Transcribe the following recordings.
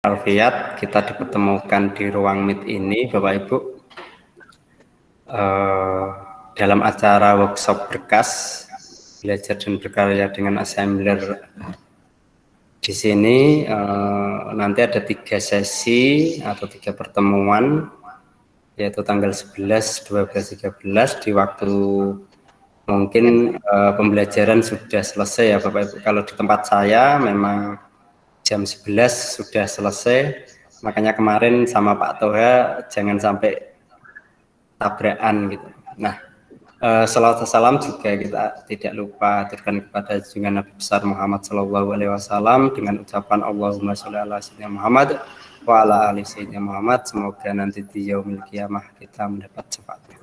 Alfiat, kita dipertemukan di ruang Meet ini, Bapak Ibu, dalam acara workshop berkas belajar dan berkarya dengan assembler. Di sini nanti ada 3 sesi atau 3 pertemuan, yaitu tanggal 11, 12, 13 di waktu mungkin pembelajaran sudah selesai ya Bapak Ibu. Kalau di tempat saya memang jam 11 sudah selesai, makanya kemarin sama Pak Toha jangan sampai tabrakan gitu. Nah, salawat salam juga kita tidak lupa aturkan kepada junjungan Nabi besar Muhammad SAW dengan ucapan Allahumma sholli ala sayyidina Muhammad wa ala ali sayyidina Muhammad. Semoga nanti di yaumil qiyamah kita mendapat syafaatnya.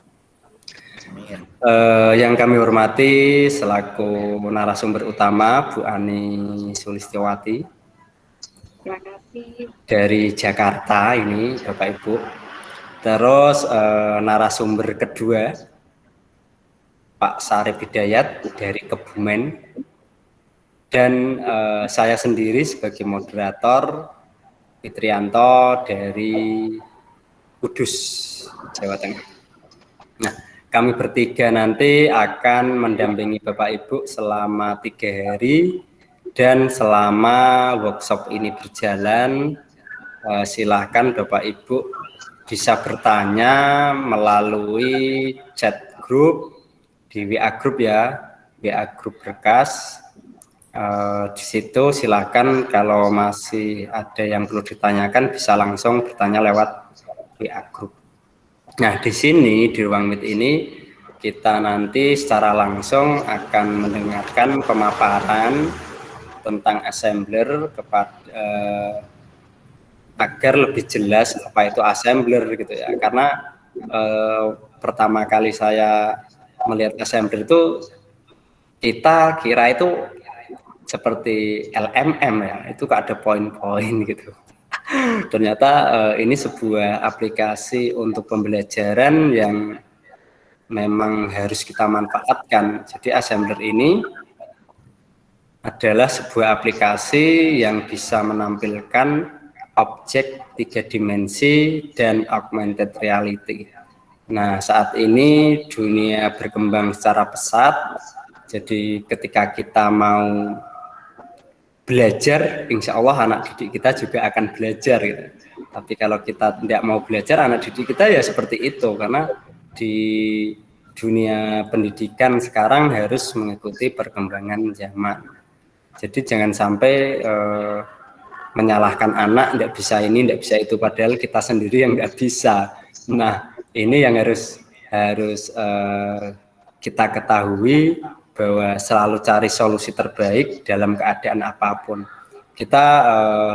Yang kami hormati selaku narasumber utama Bu Ani Sulistiawati dari Jakarta ini Bapak Ibu. Terus narasumber kedua Pak Sarip Hidayat dari Kebumen, dan saya sendiri sebagai moderator Fitrianto dari Kudus, Jawa Tengah. Nah, kami bertiga nanti akan mendampingi Bapak Ibu selama 3 hari. Dan selama workshop ini berjalan, silahkan Bapak Ibu bisa bertanya melalui chat grup di WA grup ya, WA grup berkas. Di situ silahkan kalau masih ada yang perlu ditanyakan bisa langsung bertanya lewat WA grup. Nah, di sini di ruang Meet ini kita nanti secara langsung akan mendengarkan pemaparan tentang assembler agar lebih jelas apa itu assembler gitu ya, karena pertama kali saya melihat assembler itu kita kira itu seperti LMM ya, itu ada poin-poin gitu. Ternyata ini sebuah aplikasi untuk pembelajaran yang memang harus kita manfaatkan. Jadi assembler ini adalah sebuah aplikasi yang bisa menampilkan objek 3 dimensi dan augmented reality. Nah, saat ini dunia berkembang secara pesat, jadi ketika kita mau belajar, insya Allah anak didik kita juga akan belajar gitu. Tapi kalau kita tidak mau belajar, anak didik kita ya seperti itu, karena di dunia pendidikan sekarang harus mengikuti perkembangan zaman. Jadi jangan sampai menyalahkan anak, tidak bisa ini, tidak bisa itu, padahal kita sendiri yang tidak bisa. Nah, ini yang harus kita ketahui, bahwa selalu cari solusi terbaik dalam keadaan apapun. Kita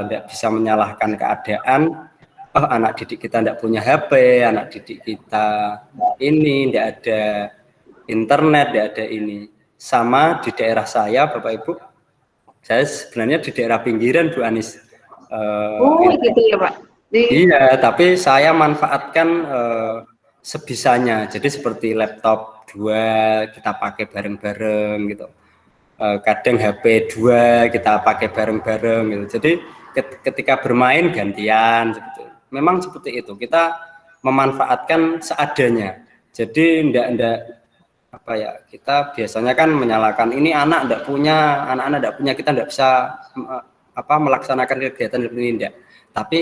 tidak bisa menyalahkan keadaan, oh anak didik kita tidak punya HP, anak didik kita ini tidak ada internet, tidak ada ini. Sama di daerah saya, Bapak Ibu, saya sebenarnya di daerah pinggiran, Bu Anis. Gitu ya Pak? Iya, tapi saya manfaatkan sebisanya. Jadi seperti laptop 2 kita pakai bareng-bareng gitu. Kadang HP 2 kita pakai bareng-bareng gitu. Jadi ketika bermain gantian gitu. Memang seperti itu. Kita memanfaatkan seadanya. Jadi enggak apa ya, kita biasanya kan menyalahkan ini anak enggak punya, anak-anak enggak punya, kita enggak bisa melaksanakan kegiatan seperti ini enggak. Tapi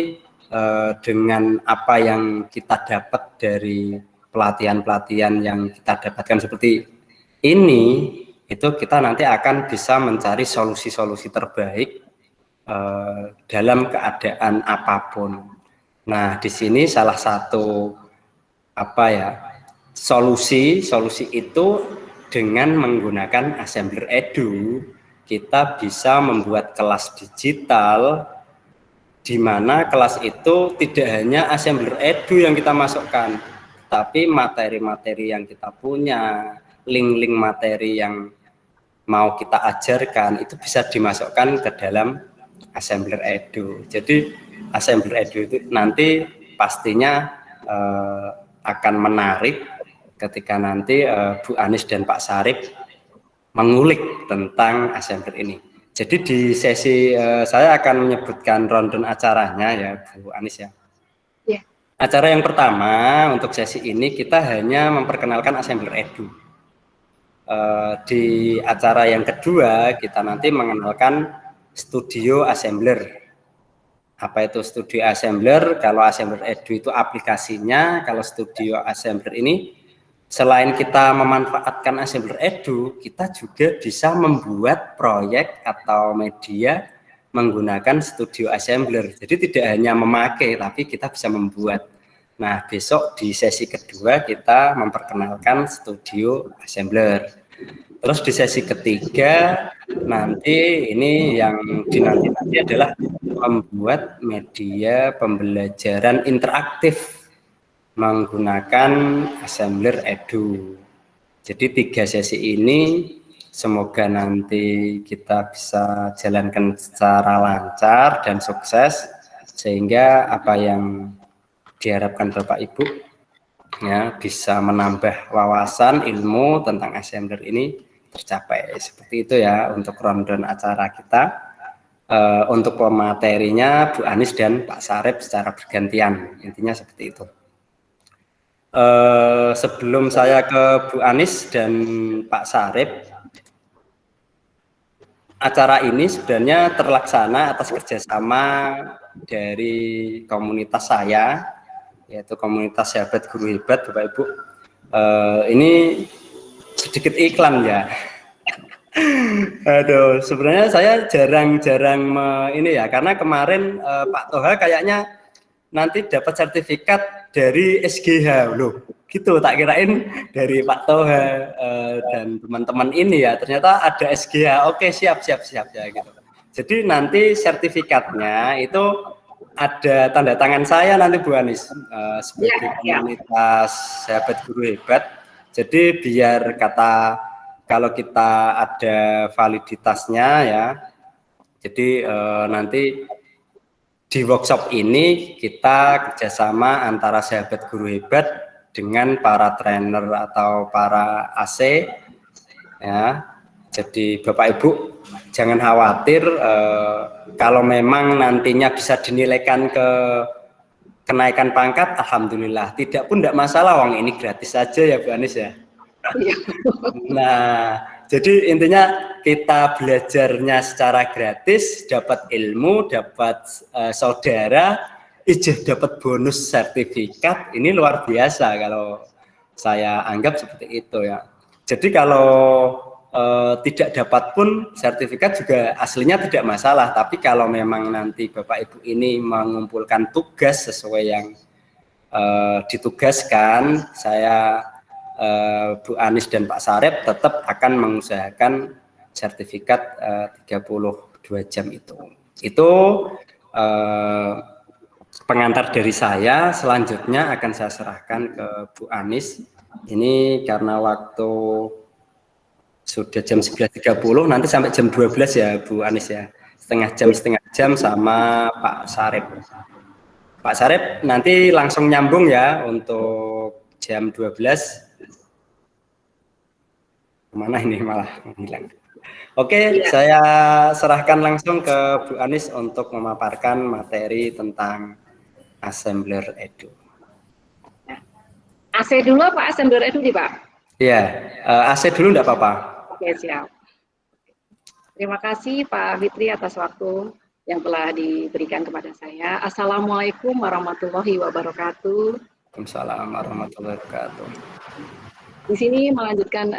dengan apa yang kita dapat dari pelatihan-pelatihan yang kita dapatkan seperti ini, itu kita nanti akan bisa mencari solusi-solusi terbaik dalam keadaan apapun. Nah, di sini salah satu solusi itu dengan menggunakan Assembler Edu, kita bisa membuat kelas digital di mana kelas itu tidak hanya Assembler Edu yang kita masukkan, tapi materi-materi yang kita punya, link-link materi yang mau kita ajarkan itu bisa dimasukkan ke dalam Assembler Edu. Jadi Assembler Edu itu nanti pastinya akan menarik ketika nanti Bu Anis dan Pak Sarip mengulik tentang assembler ini. Jadi di sesi saya akan menyebutkan rundown acaranya ya Bu Anis ya. Ya. Acara yang pertama untuk sesi ini kita hanya memperkenalkan Assembler Edu. Di acara yang kedua kita nanti mengenalkan Studio Assembler. Apa itu Studio Assembler? Kalau Assembler Edu itu aplikasinya, kalau Studio Assembler ini selain kita memanfaatkan Assembler Edu, kita juga bisa membuat proyek atau media menggunakan Studio Assembler. Jadi tidak hanya memakai, tapi kita bisa membuat. Nah, besok di sesi kedua kita memperkenalkan Studio Assembler. Terus di sesi ketiga nanti ini yang dinanti-nanti adalah membuat media pembelajaran interaktif menggunakan Assembler Edu. Jadi 3 sesi ini semoga nanti kita bisa jalankan secara lancar dan sukses sehingga apa yang diharapkan Bapak Ibu ya bisa menambah wawasan ilmu tentang Assembler ini tercapai. Seperti itu ya untuk rundown acara kita. Untuk pematerinya Bu Anis dan Pak Sarip secara bergantian, intinya seperti itu. Sebelum saya ke Bu Anis dan Pak Sarip, acara ini sebenarnya terlaksana atas kerjasama dari komunitas saya, yaitu komunitas sahabat guru hebat Bapak Ibu. Ini sedikit iklan ya. Aduh, sebenarnya saya jarang-jarang ini ya, karena kemarin Pak Toha kayaknya nanti dapat sertifikat dari SGH loh, gitu tak kirain dari Pak Toha dan teman-teman ini ya, ternyata ada SGH. Oke, siap ya gitu. Jadi nanti sertifikatnya itu ada tanda tangan saya nanti Bu Anis sebagai komunitas sahabat guru hebat. Jadi biar kata kalau kita ada validitasnya ya, jadi nanti di workshop ini kita kerjasama antara sahabat guru hebat dengan para trainer atau para AC ya. Jadi Bapak Ibu jangan khawatir kalau memang nantinya bisa dinilaikan ke kenaikan pangkat, alhamdulillah. Tidak pun tidak masalah, wong ini gratis saja ya Bu Anis ya. Nah, jadi intinya kita belajarnya secara gratis, dapat ilmu, dapat saudara, dapat bonus sertifikat. Ini luar biasa kalau saya anggap seperti itu ya. Jadi kalau tidak dapat pun sertifikat juga aslinya tidak masalah. Tapi kalau memang nanti Bapak Ibu ini mengumpulkan tugas sesuai yang ditugaskan, saya Bu Anis dan Pak Sarip tetap akan mengusahakan sertifikat 32 jam itu. Itu pengantar dari saya. Selanjutnya akan saya serahkan ke Bu Anis. Ini karena waktu sudah jam 11.30, nanti sampai jam 12 ya Bu Anis ya. Setengah jam sama Pak Sarip. Pak Sarip nanti langsung nyambung ya untuk jam 12. Kemana ini malah hilang. Oke, saya serahkan langsung ke Bu Anis untuk memaparkan materi tentang Assembler Edu. AC dulu apa Assembler Edu nih Pak? Iya, AC dulu enggak apa-apa. Oke, siap. Terima kasih Pak Fitri atas waktu yang telah diberikan kepada saya. Assalamualaikum warahmatullahi wabarakatuh. Waalaikumsalam warahmatullahi wabarakatuh. Di sini melanjutkan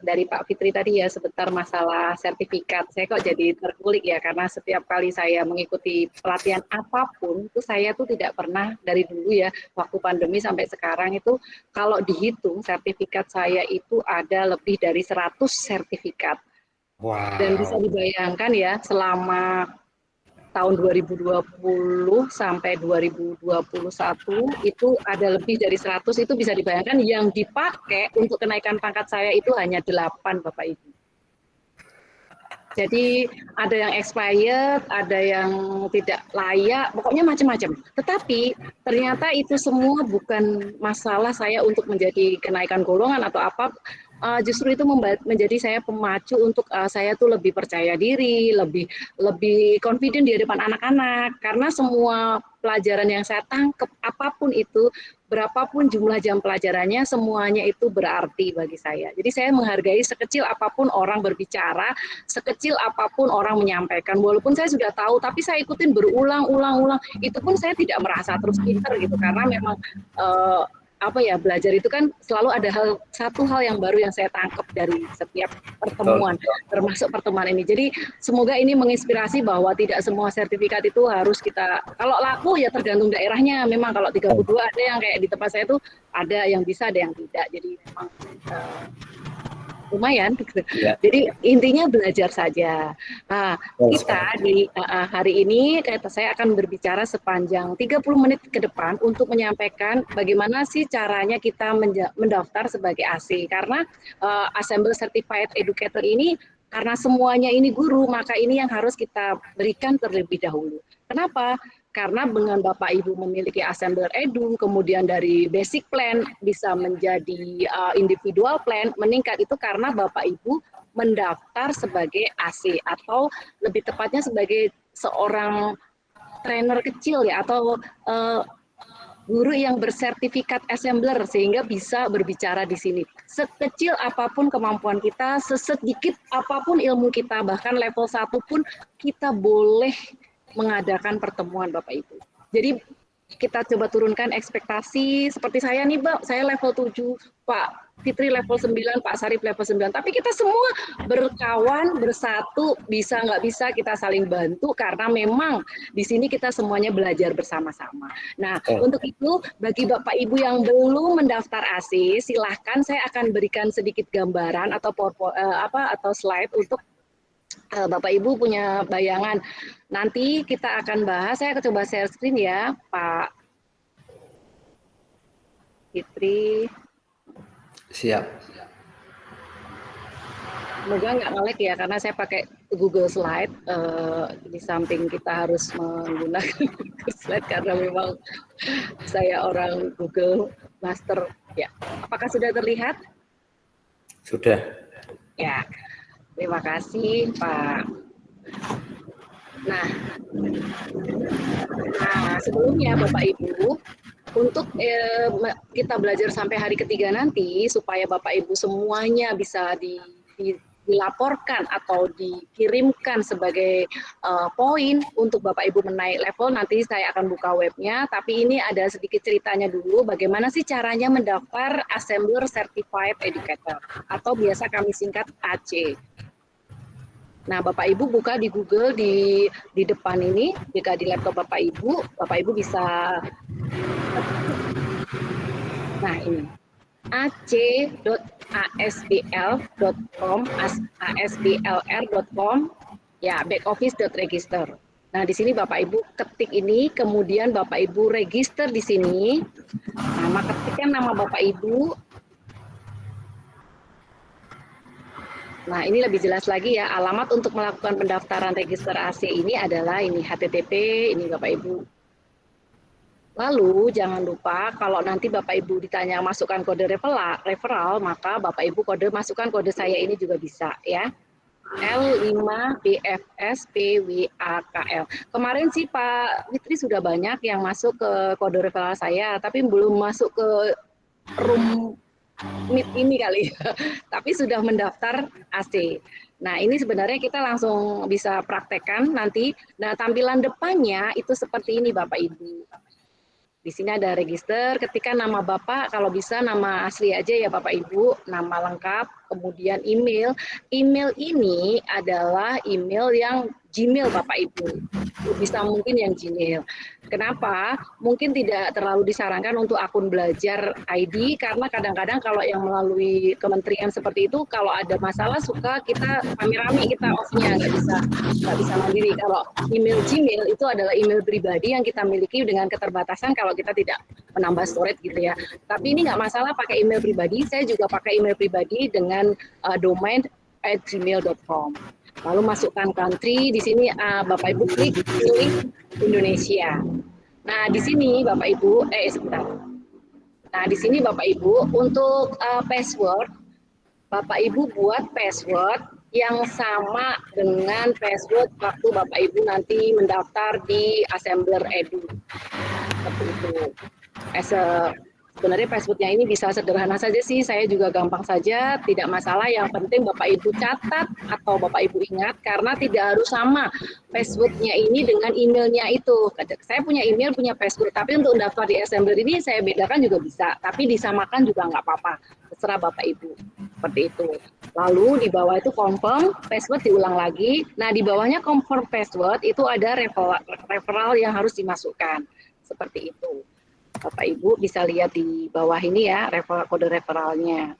dari Pak Fitri tadi ya sebentar masalah sertifikat. Saya kok jadi terkulik ya karena setiap kali saya mengikuti pelatihan apapun itu saya tuh tidak pernah dari dulu ya waktu pandemi sampai sekarang itu kalau dihitung sertifikat saya itu ada lebih dari 100 sertifikat. Wow. Dan bisa dibayangkan ya selama tahun 2020 sampai 2021 itu ada lebih dari 100, itu bisa dibayangkan yang dipakai untuk kenaikan pangkat saya itu hanya 8 Bapak Ibu. Jadi ada yang expired, ada yang tidak layak, pokoknya macam-macam. Tetapi ternyata itu semua bukan masalah saya untuk menjadi kenaikan golongan atau apa. justru itu menjadi saya pemacu untuk saya tuh lebih percaya diri, lebih confident di depan anak-anak, karena semua pelajaran yang saya tangkap apapun itu, berapapun jumlah jam pelajarannya, semuanya itu berarti bagi saya. Jadi saya menghargai sekecil apapun orang berbicara, sekecil apapun orang menyampaikan, walaupun saya sudah tahu, tapi saya ikutin berulang-ulang, itu pun saya tidak merasa terus pinter gitu, karena memang belajar itu kan selalu ada satu hal yang baru yang saya tangkap dari setiap pertemuan, termasuk pertemuan ini. Jadi semoga ini menginspirasi bahwa tidak semua sertifikat itu harus kita, kalau laku ya tergantung daerahnya. Memang kalau 32 ada yang kayak di tempat saya tuh ada yang bisa, ada yang tidak. Jadi memang lumayan gitu. Ya. Jadi intinya belajar saja. Nah, kita di hari ini saya akan berbicara sepanjang 30 menit ke depan untuk menyampaikan bagaimana sih caranya kita mendaftar sebagai AC. Karena Assemble Certified Educator ini, karena semuanya ini guru, maka ini yang harus kita berikan terlebih dahulu. Kenapa? Karena dengan Bapak Ibu memiliki Assembler Edu, kemudian dari basic plan bisa menjadi individual plan, meningkat itu karena Bapak Ibu mendaftar sebagai AC, atau lebih tepatnya sebagai seorang trainer kecil ya, atau guru yang bersertifikat assembler, sehingga bisa berbicara di sini. Sekecil apapun kemampuan kita, sesedikit apapun ilmu kita, bahkan level 1 pun kita boleh mengadakan pertemuan Bapak Ibu. Jadi kita coba turunkan ekspektasi. Seperti saya nih Mbak, saya level 7, Pak Fitri level 9, Pak Sarip level 9. Tapi kita semua berkawan, bersatu, bisa nggak bisa kita saling bantu, karena memang di sini kita semuanya belajar bersama-sama. Nah, untuk itu bagi Bapak Ibu yang belum mendaftar AC, silahkan saya akan berikan sedikit gambaran atau atau slide untuk Bapak Ibu punya bayangan. Nanti kita akan bahas, saya akan coba share screen ya, Pak Fitri. Siap. Semoga nggak nge-lag ya, karena saya pakai Google Slide. Di samping kita harus menggunakan Google Slide karena memang saya orang Google Master. Ya, apakah sudah terlihat? Sudah. Ya. Terima kasih, Pak. Nah, sebelumnya Bapak Ibu, untuk kita belajar sampai hari ketiga nanti, supaya Bapak Ibu semuanya bisa dilaporkan atau dikirimkan sebagai poin untuk Bapak Ibu menaik level, nanti saya akan buka webnya, tapi ini ada sedikit ceritanya dulu, bagaimana sih caranya mendaftar Assembler Certified Educator, atau biasa kami singkat AC. Nah, Bapak Ibu buka di Google di depan ini, jika di laptop Bapak Ibu bisa, nah ini, ac.asbl.com, asblr.com, ya, backoffice.register. Nah, di sini Bapak Ibu ketik ini, kemudian Bapak Ibu register di sini, ketikkan nama Bapak Ibu. Nah, ini lebih jelas lagi ya, alamat untuk melakukan pendaftaran register AC ini adalah ini HTTP, ini Bapak Ibu. Lalu jangan lupa kalau nanti Bapak Ibu ditanya masukkan kode referral, maka Bapak Ibu masukkan kode saya ini juga bisa ya. L5BFSPWAKL. Kemarin sih Pak Fitri sudah banyak yang masuk ke kode referral saya, tapi belum masuk ke room Meet ini kali, tapi sudah mendaftar AC. Nah, ini sebenarnya kita langsung bisa praktekkan nanti. Nah, tampilan depannya itu seperti ini Bapak Ibu. Di sini ada register, ketika nama Bapak, kalau bisa nama asli aja ya Bapak Ibu, nama lengkap, kemudian email. Email ini adalah email yang Gmail Bapak Ibu, bisa mungkin yang Gmail. Kenapa? Mungkin tidak terlalu disarankan untuk akun belajar ID, karena kadang-kadang kalau yang melalui kementerian seperti itu, kalau ada masalah suka kita rame-rame, kita off-nya, nggak bisa mandiri. Kalau email Gmail itu adalah email pribadi yang kita miliki dengan keterbatasan kalau kita tidak menambah storage gitu ya. Tapi ini nggak masalah pakai email pribadi, saya juga pakai email pribadi dengan domain @gmail.com. Lalu masukkan country, di sini Bapak Ibu klik pilih Indonesia. Nah, di sini Bapak Ibu, sebentar. Nah, di sini Bapak Ibu untuk password Bapak Ibu buat password yang sama dengan password waktu Bapak Ibu nanti mendaftar di Assembler Edu. Seperti itu. Sebenarnya passwordnya ini bisa sederhana saja sih, saya juga gampang saja, tidak masalah. Yang penting Bapak Ibu catat atau Bapak Ibu ingat, karena tidak harus sama passwordnya ini dengan emailnya itu. Saya punya email, punya password, tapi untuk daftar di Assembler ini saya bedakan juga bisa, tapi disamakan juga nggak apa-apa, terserah Bapak Ibu. Seperti itu. Lalu di bawah itu confirm, password diulang lagi. Nah di bawahnya confirm password itu ada referral yang harus dimasukkan. Seperti itu. Bapak Ibu bisa lihat di bawah ini ya, kode referralnya.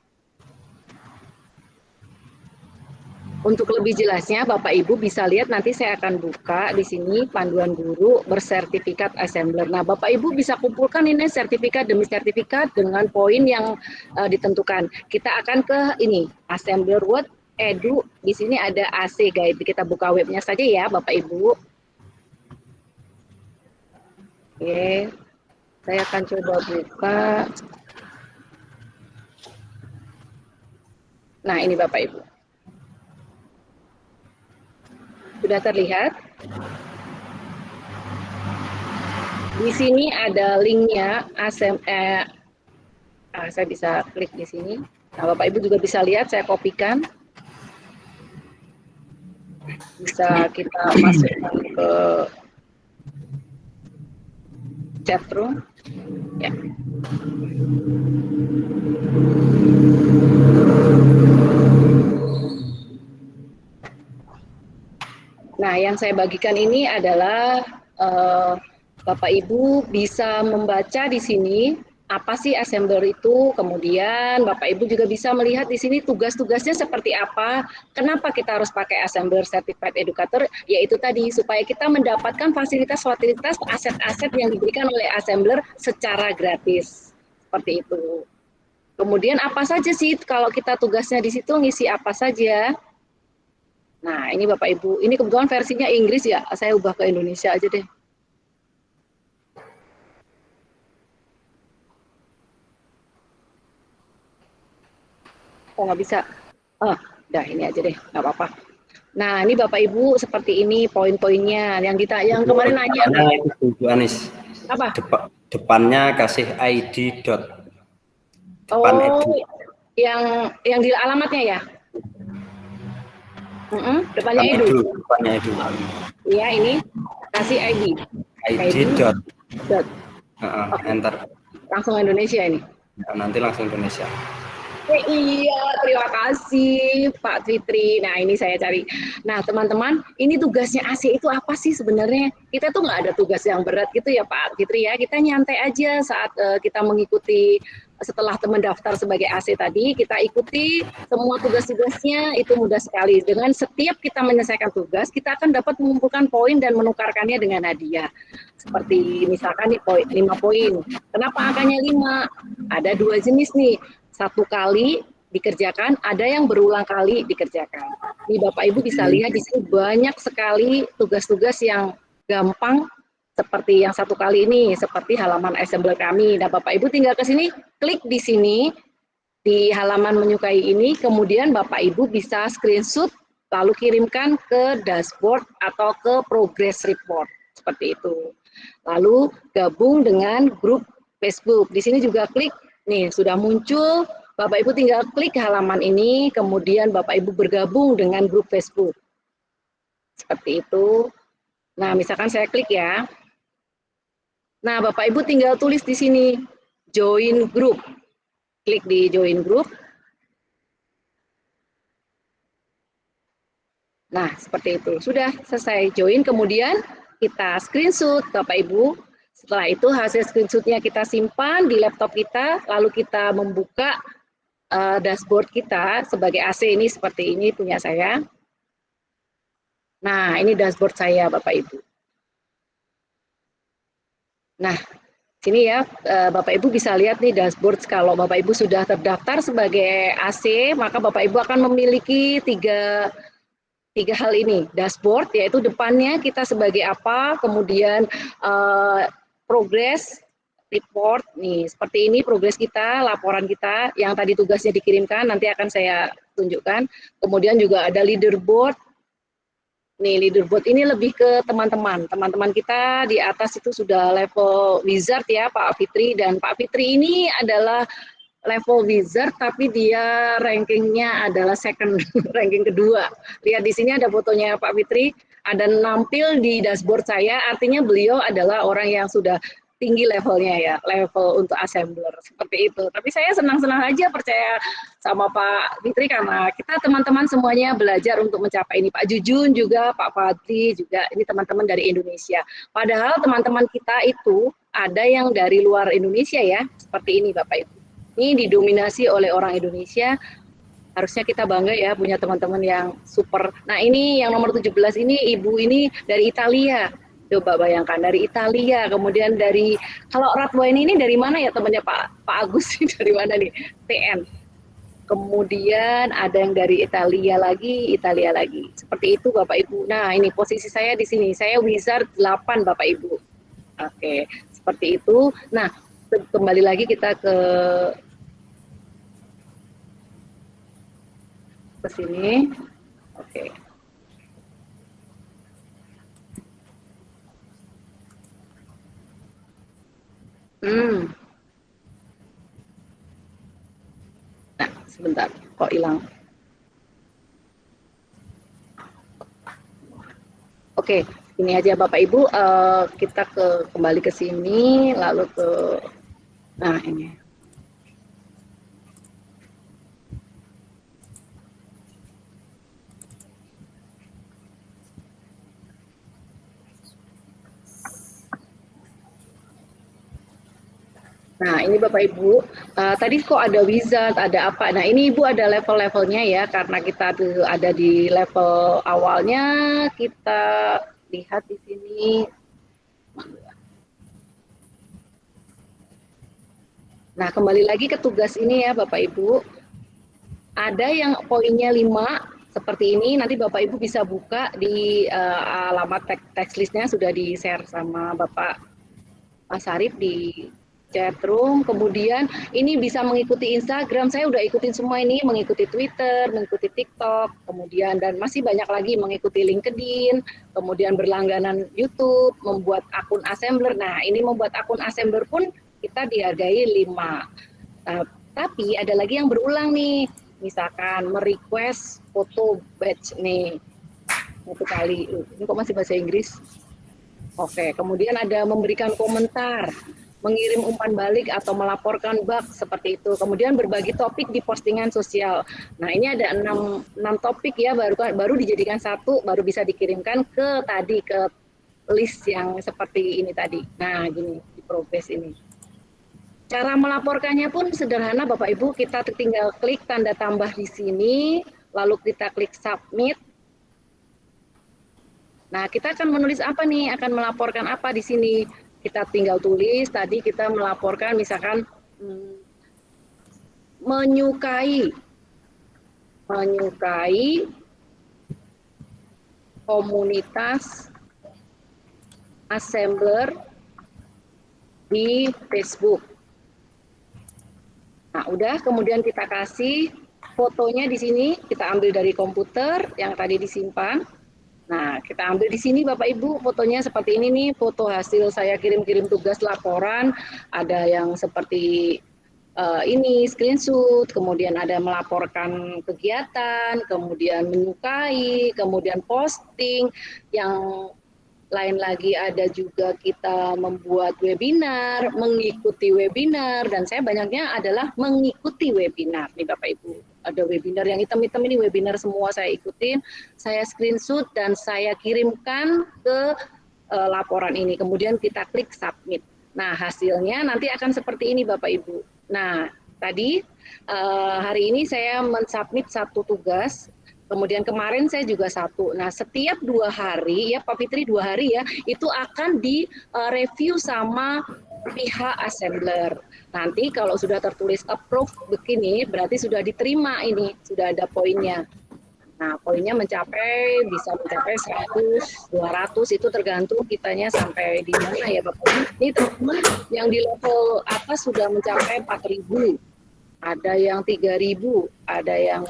Untuk lebih jelasnya, Bapak Ibu bisa lihat nanti saya akan buka di sini panduan guru bersertifikat Assembler. Nah, Bapak Ibu bisa kumpulkan ini sertifikat demi sertifikat dengan poin yang ditentukan. Kita akan ke ini, Assembler Word Edu. Di sini ada AC Guide. Kita buka webnya saja ya, Bapak Ibu. Oke. Saya akan coba buka. Nah, ini Bapak Ibu. Sudah terlihat? Di sini ada linknya, saya bisa klik di sini. Nah, Bapak Ibu juga bisa lihat, saya kopikan. Bisa kita masukkan ke chat room. Ya. Nah, yang saya bagikan ini adalah Bapak Ibu bisa membaca di sini apa sih Assembler itu, kemudian Bapak Ibu juga bisa melihat di sini tugas-tugasnya seperti apa, kenapa kita harus pakai Assembler Certified Educator, yaitu tadi supaya kita mendapatkan fasilitas-fasilitas aset-aset yang diberikan oleh Assembler secara gratis, seperti itu. Kemudian apa saja sih kalau kita tugasnya di situ ngisi apa saja? Nah, ini Bapak Ibu, ini kebetulan versinya Inggris ya, saya ubah ke Indonesia aja deh. Oh, nggak bisa. Udah ini aja deh, nggak apa-apa. Nah, ini Bapak Ibu seperti ini poin-poinnya yang kemarin nanya. Bu Anis. Apa? Depannya kasih ID dot. Depan edu. Yang di alamatnya ya? Depannya edu. Depannya edu. Iya, ini kasih ID. ID dot. Enter. Langsung Indonesia ini. Ya, nanti langsung Indonesia. Iya, terima kasih Pak Fitri. Nah, ini saya cari. Nah, teman-teman, ini tugasnya AC itu apa sih sebenarnya? Kita tuh nggak ada tugas yang berat gitu ya Pak Fitri ya. Kita nyantai aja saat kita mengikuti setelah teman daftar sebagai AC tadi, kita ikuti semua tugas-tugasnya, itu mudah sekali. Dengan setiap kita menyelesaikan tugas, kita akan dapat mengumpulkan poin dan menukarkannya dengan hadiah. Seperti misalkan nih 5 poin. Kenapa angkanya 5? Ada 2 jenis nih. 1 kali dikerjakan, ada yang berulang kali dikerjakan. Ini Bapak Ibu bisa lihat di sini banyak sekali tugas-tugas yang gampang seperti yang 1 kali ini, seperti halaman Assembler kami. Nah, Bapak Ibu tinggal ke sini, klik di sini di halaman menyukai ini, kemudian Bapak Ibu bisa screenshot lalu kirimkan ke dashboard atau ke progress report seperti itu. Lalu gabung dengan grup Facebook. Di sini juga klik. Nih, sudah muncul, Bapak Ibu tinggal klik halaman ini, kemudian Bapak Ibu bergabung dengan grup Facebook. Seperti itu. Nah, misalkan saya klik ya. Nah, Bapak Ibu tinggal tulis di sini, join group. Klik di join group. Nah, seperti itu. Sudah selesai join, kemudian kita screenshot, Bapak Ibu. Setelah itu hasil screenshotnya kita simpan di laptop kita, lalu kita membuka dashboard kita sebagai AC ini seperti ini punya saya. Nah, ini dashboard saya Bapak Ibu. Nah, sini ya Bapak Ibu bisa lihat nih dashboard. Kalau Bapak Ibu sudah terdaftar sebagai AC, maka Bapak Ibu akan memiliki tiga hal ini. Dashboard, yaitu depannya kita sebagai apa, kemudian progres, report nih, seperti ini progres kita, laporan kita yang tadi tugasnya dikirimkan, nanti akan saya tunjukkan. Kemudian juga ada leaderboard. Nih, leaderboard ini lebih ke teman-teman. Teman-teman kita di atas itu sudah level wizard ya, Pak Fitri. Dan Pak Fitri ini adalah level wizard, tapi dia rankingnya adalah second, ranking kedua. Lihat di sini ada fotonya Pak Fitri, ada nampil di dashboard saya, artinya beliau adalah orang yang sudah tinggi levelnya ya, level untuk assembler, seperti itu. Tapi saya senang-senang aja percaya sama Pak Fitri karena kita teman-teman semuanya belajar untuk mencapai ini. Pak Jujun juga, Pak Fadli juga, ini teman-teman dari Indonesia. Padahal teman-teman kita itu ada yang dari luar Indonesia ya, seperti ini Bapak Ibu. Ini didominasi oleh orang Indonesia, harusnya kita bangga ya punya teman-teman yang super. Nah ini yang nomor 17 ini, ibu ini dari Italia. Coba bayangkan, dari Italia, kemudian dari, kalau Ratwain ini dari mana ya temannya Pak Agus, dari mana nih? TN. Kemudian ada yang dari Italia lagi. Seperti itu Bapak Ibu. Nah ini posisi saya di sini, saya wizard 8 Bapak Ibu. Oke, seperti itu. Nah kembali lagi kita ke sini. Oke. Nah, sebentar, kok hilang. Oke, ini aja Bapak Ibu, kita kembali ke sini, lalu ke, nah ini. Nah, ini Bapak Ibu, tadi kok ada wizard, ada apa? Nah, ini Ibu ada level-levelnya ya, karena kita ada di level awalnya, kita lihat di sini. Nah, kembali lagi ke tugas ini ya Bapak Ibu. Ada yang poinnya 5, seperti ini, nanti Bapak Ibu bisa buka di alamat text listnya sudah di-share sama Bapak Mas Arif di chatroom. Kemudian ini bisa mengikuti Instagram, saya udah ikutin semua ini, mengikuti Twitter, mengikuti TikTok, kemudian dan masih banyak lagi mengikuti LinkedIn, kemudian berlangganan YouTube, membuat akun assembler. Nah ini membuat akun assembler pun kita dihargai 5. Tapi ada lagi yang berulang nih, misalkan merequest foto badge nih, 1 kali, ini kok masih bahasa Inggris? Oke, kemudian ada memberikan komentar, mengirim umpan balik atau melaporkan bug seperti itu. Kemudian berbagi topik di postingan sosial. Nah ini ada 6 topik ya, baru dijadikan 1, baru bisa dikirimkan ke list yang seperti ini tadi. Nah gini, di progress ini. Cara melaporkannya pun sederhana Bapak Ibu, kita tinggal klik tanda tambah di sini, lalu kita klik submit. Nah, kita akan menulis apa nih? Akan melaporkan apa di sini? Kita tinggal tulis, tadi kita melaporkan misalkan menyukai komunitas assembler di Facebook. Nah, udah, kemudian kita kasih fotonya di sini, kita ambil dari komputer yang tadi disimpan. Nah, kita ambil di sini Bapak Ibu, fotonya seperti ini nih, foto hasil saya kirim-kirim tugas laporan, ada yang seperti ini, screenshot, kemudian ada melaporkan kegiatan, kemudian menyukai, kemudian posting, yang lain lagi ada juga kita membuat webinar, mengikuti webinar, dan saya banyaknya adalah mengikuti webinar nih Bapak Ibu. Ada webinar yang hitam-hitam ini, webinar semua saya ikutin, saya screenshot dan saya kirimkan ke laporan ini. Kemudian kita klik submit. Nah hasilnya nanti akan seperti ini Bapak Ibu. Nah tadi hari ini saya mensubmit 1 tugas. Kemudian kemarin saya juga 1. Nah, setiap 2 hari ya Pak Fitri, 2 hari ya, itu akan di-review sama pihak assembler. Nanti kalau sudah tertulis approve begini, berarti sudah diterima ini, sudah ada poinnya. Nah, poinnya bisa mencapai 100, 200, itu tergantung kitanya sampai di mana ya Bapak Ibu. Ini teman-teman yang di level atas sudah mencapai 4.000, ada yang 3.000, ada yang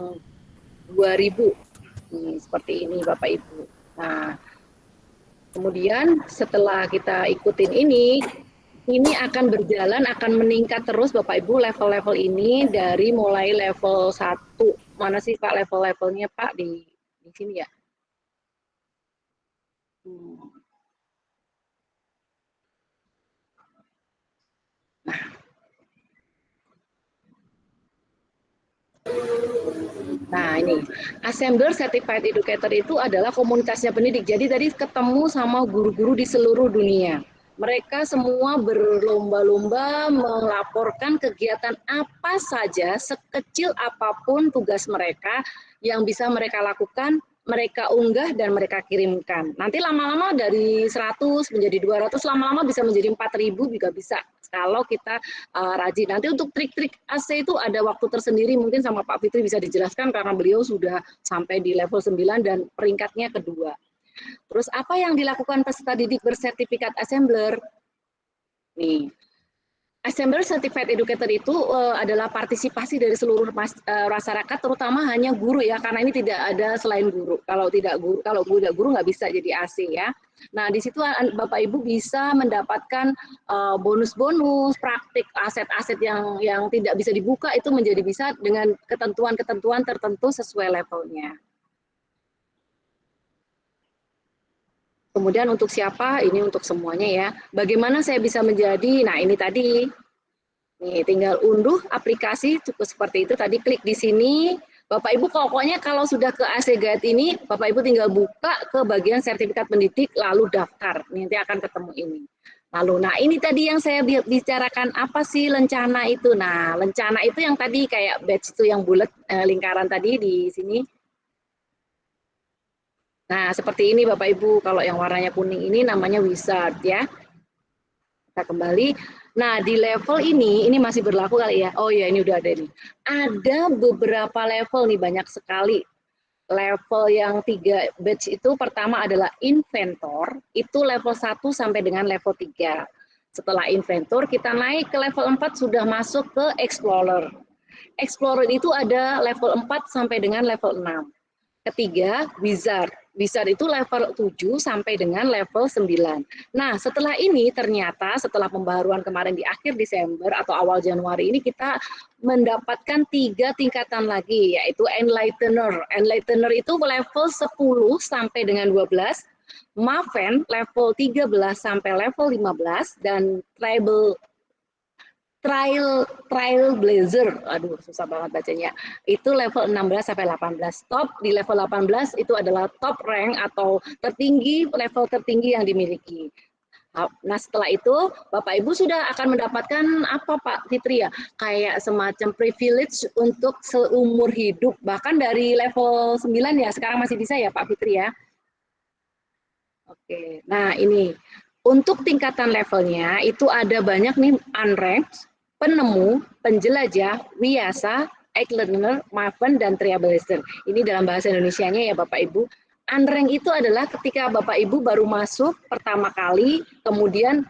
2.000. Nih, seperti ini Bapak Ibu. Nah, kemudian setelah kita ikutin ini akan berjalan, akan meningkat terus Bapak Ibu level-level ini dari mulai level 1. Mana sih Pak level-levelnya Pak di sini ya? Nah ini, Assembler Certified Educator itu adalah komunitasnya pendidik. Jadi tadi ketemu sama guru-guru di seluruh dunia. Mereka semua berlomba-lomba melaporkan kegiatan apa saja, sekecil apapun tugas mereka yang bisa mereka lakukan, mereka unggah dan mereka kirimkan. Nanti lama-lama dari 100 menjadi 200, lama-lama bisa menjadi 4.000 juga bisa kalau kita rajin. Nanti untuk trik-trik AC itu ada waktu tersendiri, mungkin sama Pak Fitri bisa dijelaskan karena beliau sudah sampai di level 9 dan peringkatnya kedua. Terus apa yang dilakukan peserta didik bersertifikat assembler? Nih, Assembler Certified Educator itu adalah partisipasi dari seluruh masyarakat, terutama hanya guru ya, karena ini tidak ada selain guru. Kalau tidak guru nggak bisa jadi AC ya. Nah di situ Bapak Ibu bisa mendapatkan bonus-bonus, praktik aset-aset yang tidak bisa dibuka itu menjadi bisa dengan ketentuan-ketentuan tertentu sesuai levelnya. Kemudian untuk siapa? Ini untuk semuanya ya. Bagaimana saya bisa menjadi? Nah ini tadi. Nih, tinggal unduh aplikasi cukup seperti itu. Tadi klik di sini. Bapak Ibu pokoknya kalau sudah ke AC Guide ini, Bapak Ibu tinggal buka ke bagian sertifikat pendidik lalu daftar. Nanti akan ketemu ini. Lalu, nah ini tadi yang saya bicarakan, apa sih lencana itu? Nah, lencana itu yang tadi kayak badge itu yang bulat lingkaran tadi di sini. Nah, seperti ini Bapak Ibu, kalau yang warnanya kuning ini namanya wizard ya. Kita kembali. Nah, di level ini masih berlaku kali ya. Oh ya, ini udah ada nih. Ada beberapa level nih, banyak sekali. Level yang 3 batch itu pertama adalah inventor, itu level 1 sampai dengan level 3. Setelah inventor, kita naik ke level 4 sudah masuk ke explorer. Explorer itu ada level 4 sampai dengan level 6. Ketiga, wizard. Wizard itu level 7 sampai dengan level 9. Nah, setelah ini ternyata setelah pembaruan kemarin di akhir Desember atau awal Januari ini kita mendapatkan 3 tingkatan lagi, yaitu enlightener. Enlightener itu level 10 sampai dengan 12, Maven level 13 sampai level 15, dan Trailblazer, aduh susah banget bacanya, itu level 16 sampai 18. Top di level 18 itu adalah top rank atau tertinggi, level tertinggi yang dimiliki. Nah setelah itu Bapak Ibu sudah akan mendapatkan apa Pak Fitri ya, kayak semacam privilege untuk seumur hidup, bahkan dari level 9 ya sekarang masih bisa ya Pak Fitri ya. Oke, nah ini untuk tingkatan levelnya itu ada banyak nih, unranked, penemu, penjelajah, wiasa, learner, maven, dan trailblazer. Ini dalam bahasa Indonesianya ya Bapak Ibu. Unranked itu adalah ketika Bapak Ibu baru masuk pertama kali, kemudian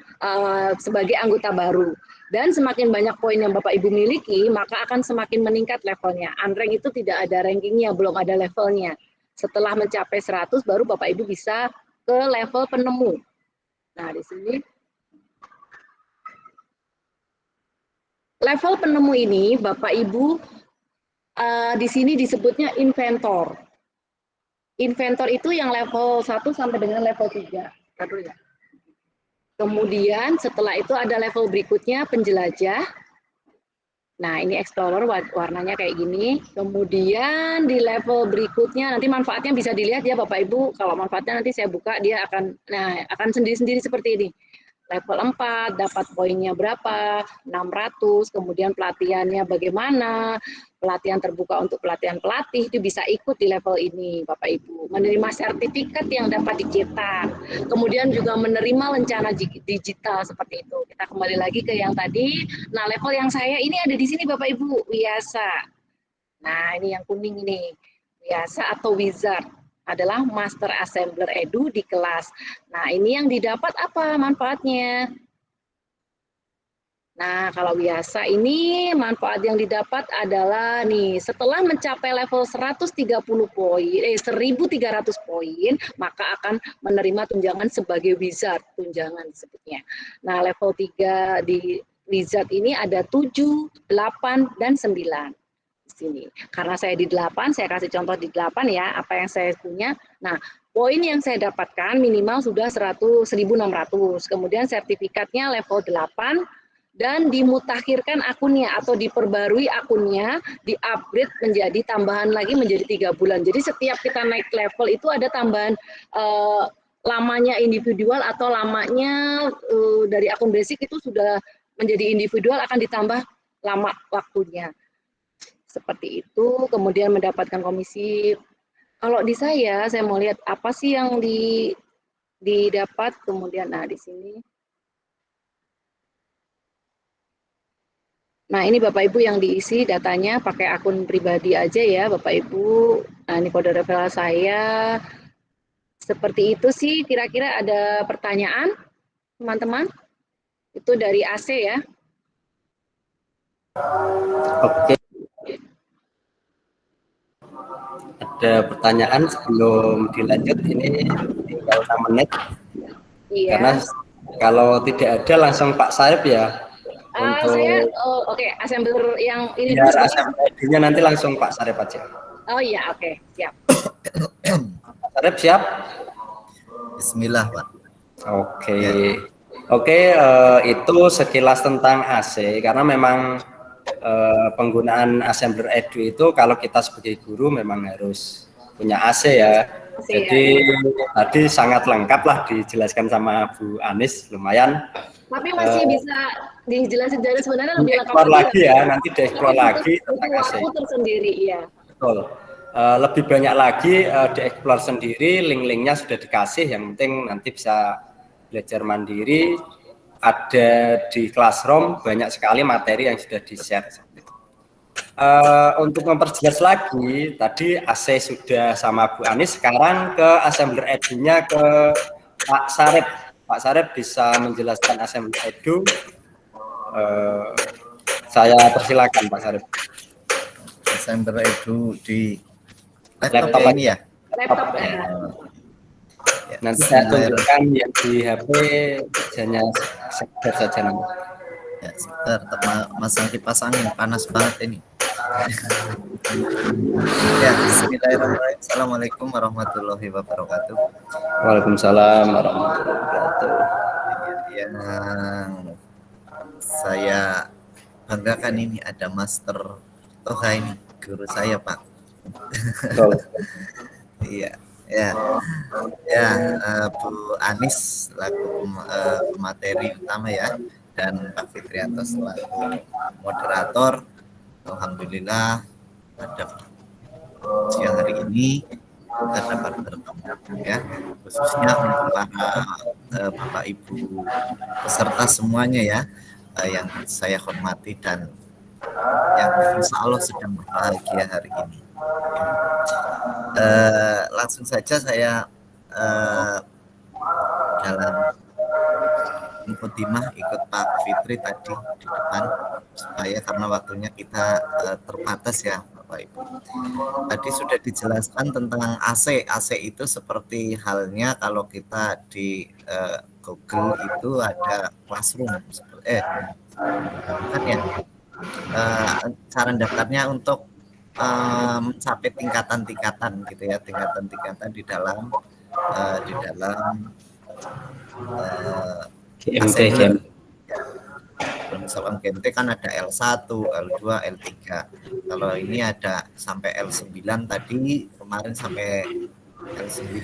sebagai anggota baru. Dan semakin banyak poin yang Bapak Ibu miliki, maka akan semakin meningkat levelnya. Unranked itu tidak ada rankingnya, belum ada levelnya. Setelah mencapai 100, baru Bapak Ibu bisa ke level penemu. Nah, di sini level penemu ini Bapak Ibu di sini disebutnya inventor. Inventor itu yang level 1 sampai dengan level 3. Ya. Kemudian setelah itu ada level berikutnya penjelajah. Nah, ini explorer warnanya kayak gini. Kemudian di level berikutnya nanti manfaatnya bisa dilihat ya Bapak Ibu. Kalau manfaatnya nanti saya buka, dia akan sendiri-sendiri seperti ini. Level 4, dapat poinnya berapa, 600, kemudian pelatihannya bagaimana, pelatihan terbuka untuk pelatihan pelatih, itu bisa ikut di level ini, Bapak Ibu. Menerima sertifikat yang dapat dicetak, kemudian juga menerima lencana digital seperti itu. Kita kembali lagi ke yang tadi, nah level yang saya ini ada di sini Bapak Ibu, wiasa. Nah ini yang kuning ini, biasa atau wizard adalah Master Assembler Edu di kelas. Nah, ini yang didapat apa manfaatnya? Nah, kalau biasa ini manfaat yang didapat adalah nih, setelah mencapai level 130 poin, 1.300 poin, maka akan menerima tunjangan sebagai wizard, tunjangan disebutnya. Nah, level 3 di wizard ini ada 7, 8, dan 9 di sini. Karena saya di 8, saya kasih contoh di 8 ya, apa yang saya punya. Nah, poin yang saya dapatkan minimal sudah 1.600, kemudian sertifikatnya level 8, dan dimutakhirkan akunnya atau diperbarui akunnya, di-upgrade menjadi tambahan lagi menjadi 3 bulan. Jadi setiap kita naik level itu ada tambahan lamanya individual atau lamanya dari akun basic itu sudah menjadi individual akan ditambah lama waktunya. Seperti itu, kemudian mendapatkan komisi. Kalau di saya mau lihat apa sih yang didapat, kemudian nah di sini. Nah, ini Bapak Ibu yang diisi datanya pakai akun pribadi aja ya, Bapak Ibu. Nah, ini kode referral saya. Seperti itu sih, kira-kira ada pertanyaan, teman-teman? Itu dari AC ya. Oke. Ada pertanyaan sebelum dilanjut, ini tinggal 6 menit. Iya. Karena kalau tidak ada langsung Pak Sarip ya. Untuk Saya, oke, assembler yang ini dulu biar sebenarnya. assembly-nya nanti langsung Pak Sarip aja. Oh iya, oke, siap. Pak Sarip siap? Bismillah, Pak. Oke. Ya. Oke, itu sekilas tentang AC, karena memang penggunaan assembler edu itu kalau kita sebagai guru memang harus punya AC ya. Jadi tadi sangat lengkap lah dijelaskan sama Bu Anis, lumayan. Tapi masih bisa dijelasin dari sebenarnya lebih lengkap lagi ya, nanti dieksplor lagi tentang AC. Waktu tersendiri, ya. Betul. Lebih banyak lagi dieksplor sendiri, link-linknya sudah dikasih, yang penting nanti bisa belajar mandiri. Ada di Classroom banyak sekali materi yang sudah di-share. Untuk memperjelas lagi, tadi AC sudah sama Bu Anis, sekarang ke assembler edu-nya ke Pak Sarip. Pak Sarip bisa menjelaskan assembler edu. Saya persilakan Pak Sarip. Assembler edu di laptop ini ya? Laptop. Ya, nanti saya tunjukkan yang di HP hanya sekedar saja nanti. Ya, sebentar, masang kipas angin, panas banget ini. Ya, bismillahirrahmanirrahim. Assalamualaikum warahmatullahi wabarakatuh. Waalaikumsalam warahmatullahi wabarakatuh. Yang saya banggakan ini ada Master Toha, ini guru saya, Pak. Iya. Ya, Bu Anis selaku materi utama ya, dan Pak Fitrianto selaku moderator. Alhamdulillah pada siang hari ini kita dapat bertemu ya, khususnya untuk para Bapak Ibu peserta semuanya ya, yang saya hormati dan yang insya Allah sedang berbahagia hari ini. Langsung saja saya dalam mukadimah ikut Pak Fitri tadi di depan, supaya karena waktunya kita terbatas ya Bapak Ibu. Tadi sudah dijelaskan tentang AC. AC itu seperti halnya kalau kita di Google itu ada Classroom, kan ya, cara daftarnya untuk mencapai tingkatan-tingkatan gitu ya, tingkatan-tingkatan di dalam GMT. Misalkan GMT kan ada L1, L2, L3. Kalau ini ada sampai L9 tadi, kemarin sampai L9.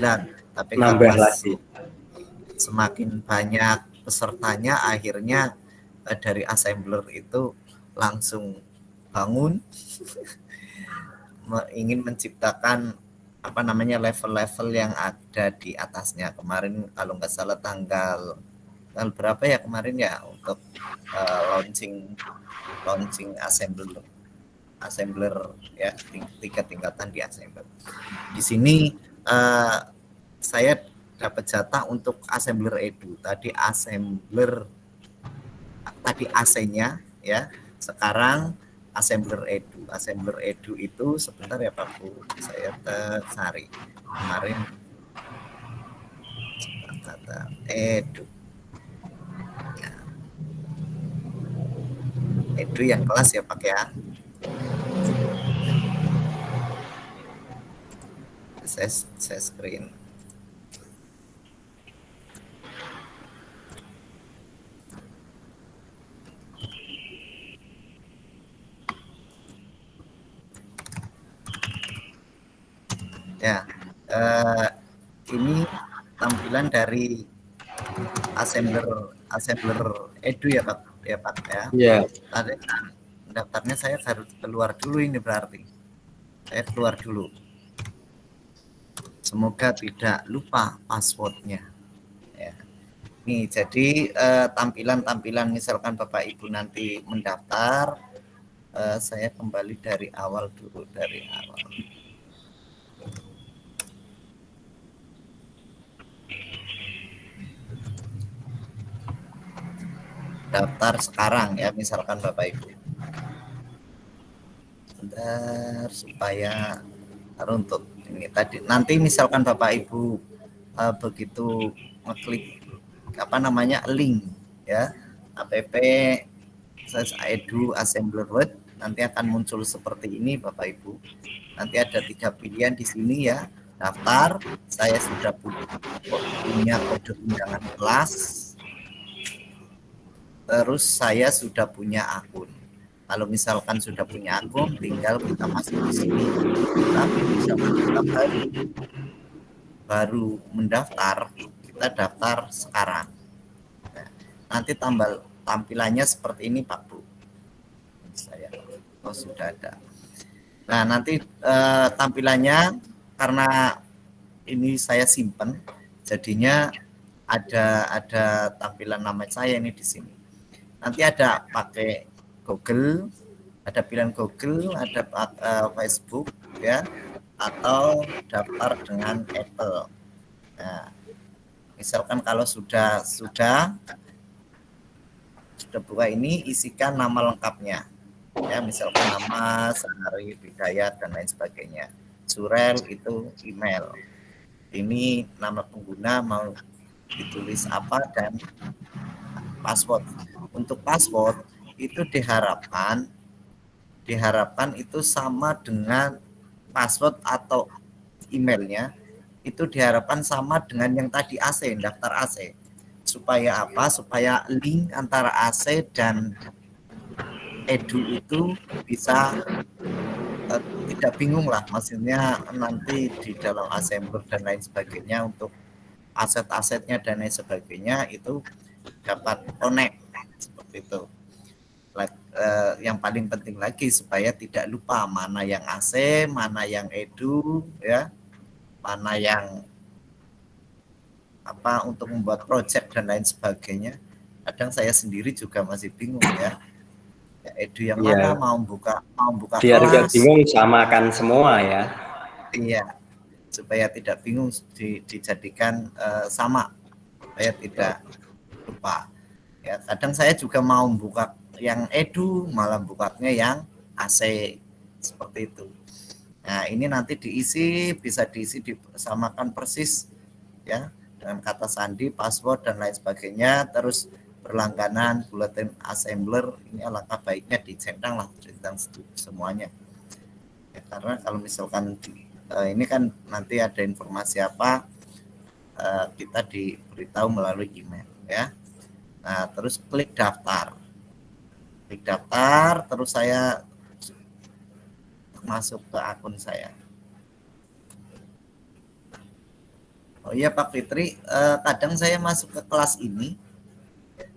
Tapi nambah lagi. Semakin banyak pesertanya, akhirnya dari assembler itu langsung bangun ingin menciptakan level-level yang ada di atasnya. Kemarin kalau nggak salah tanggal berapa ya kemarin ya, untuk launching assembler assembler ya, 3 tingkatan di assembler. Di sini saya dapat jatah untuk assembler edu. Tadi AC-nya ya. Sekarang assembler edu. Assembler edu itu sebentar ya Pak Bu, saya cari kemarin kata edu. Edu yang kelas ya Pak ya. Saya screen. Ya, ini tampilan dari assembler edu ya Pak ya. Iya. Tadi daftarnya saya harus keluar dulu ini berarti. Saya keluar dulu. Semoga tidak lupa passwordnya. Ya. Nih, jadi tampilan-tampilan misalkan Bapak Ibu nanti mendaftar, saya kembali dari awal dulu, dari awal. Daftar sekarang ya, misalkan Bapak Ibu. Sebentar supaya runtuh. Ini tadi nanti misalkan Bapak Ibu begitu ngeklik link ya, app edu assembler word, nanti akan muncul seperti ini Bapak Ibu. Nanti ada 3 pilihan di sini ya. Daftar, saya sudah punya kode undangan kelas. Terus saya sudah punya akun. Kalau misalkan sudah punya akun, tinggal kita masuk di sini. Tapi misalkan kita baru mendaftar, kita daftar sekarang. Nah, nanti tampilannya seperti ini Pak Bu. Saya sudah ada. Nah, nanti tampilannya karena ini saya simpen, jadinya ada tampilan nama saya ini di sini. Nanti ada pakai Google, ada pilihan Google, ada Facebook ya, atau daftar dengan Apple. Nah, misalkan kalau sudah buka ini, isikan nama lengkapnya. Ya, misalkan nama, Sehari, Hidayat, dan lain sebagainya. Surel itu email. Ini nama pengguna mau ditulis apa dan password. Untuk password itu diharapkan itu sama dengan password atau emailnya, itu diharapkan sama dengan yang tadi AC, daftar AC. Supaya apa? Supaya link antara AC dan edu itu bisa tidak bingung lah, maksudnya nanti di dalam assembler dan lain sebagainya untuk aset-asetnya dan lain sebagainya itu dapat connect seperti itu. Yang paling penting lagi supaya tidak lupa mana yang AC, mana yang edu ya, mana yang untuk membuat project dan lain sebagainya. Kadang saya sendiri juga masih bingung ya. Edu yang mana mau buka biar kelas. nggak bingung samakan semua ya. Iya, supaya tidak bingung dijadikan sama, supaya tidak lupa. Ya, kadang saya juga mau buka yang edu, malah bukanya yang AC seperti itu. Nah, ini nanti bisa diisi disamakan persis ya dengan kata sandi, password dan lain sebagainya. Terus berlangganan, bulletin assembler, ini alangkah baiknya dicentang semuanya. Ya, karena kalau misalkan ini kan nanti ada informasi apa, kita diberitahu melalui email ya. Nah, terus klik daftar, terus saya masuk ke akun saya. Oh iya Pak Fitri, kadang saya masuk ke kelas ini,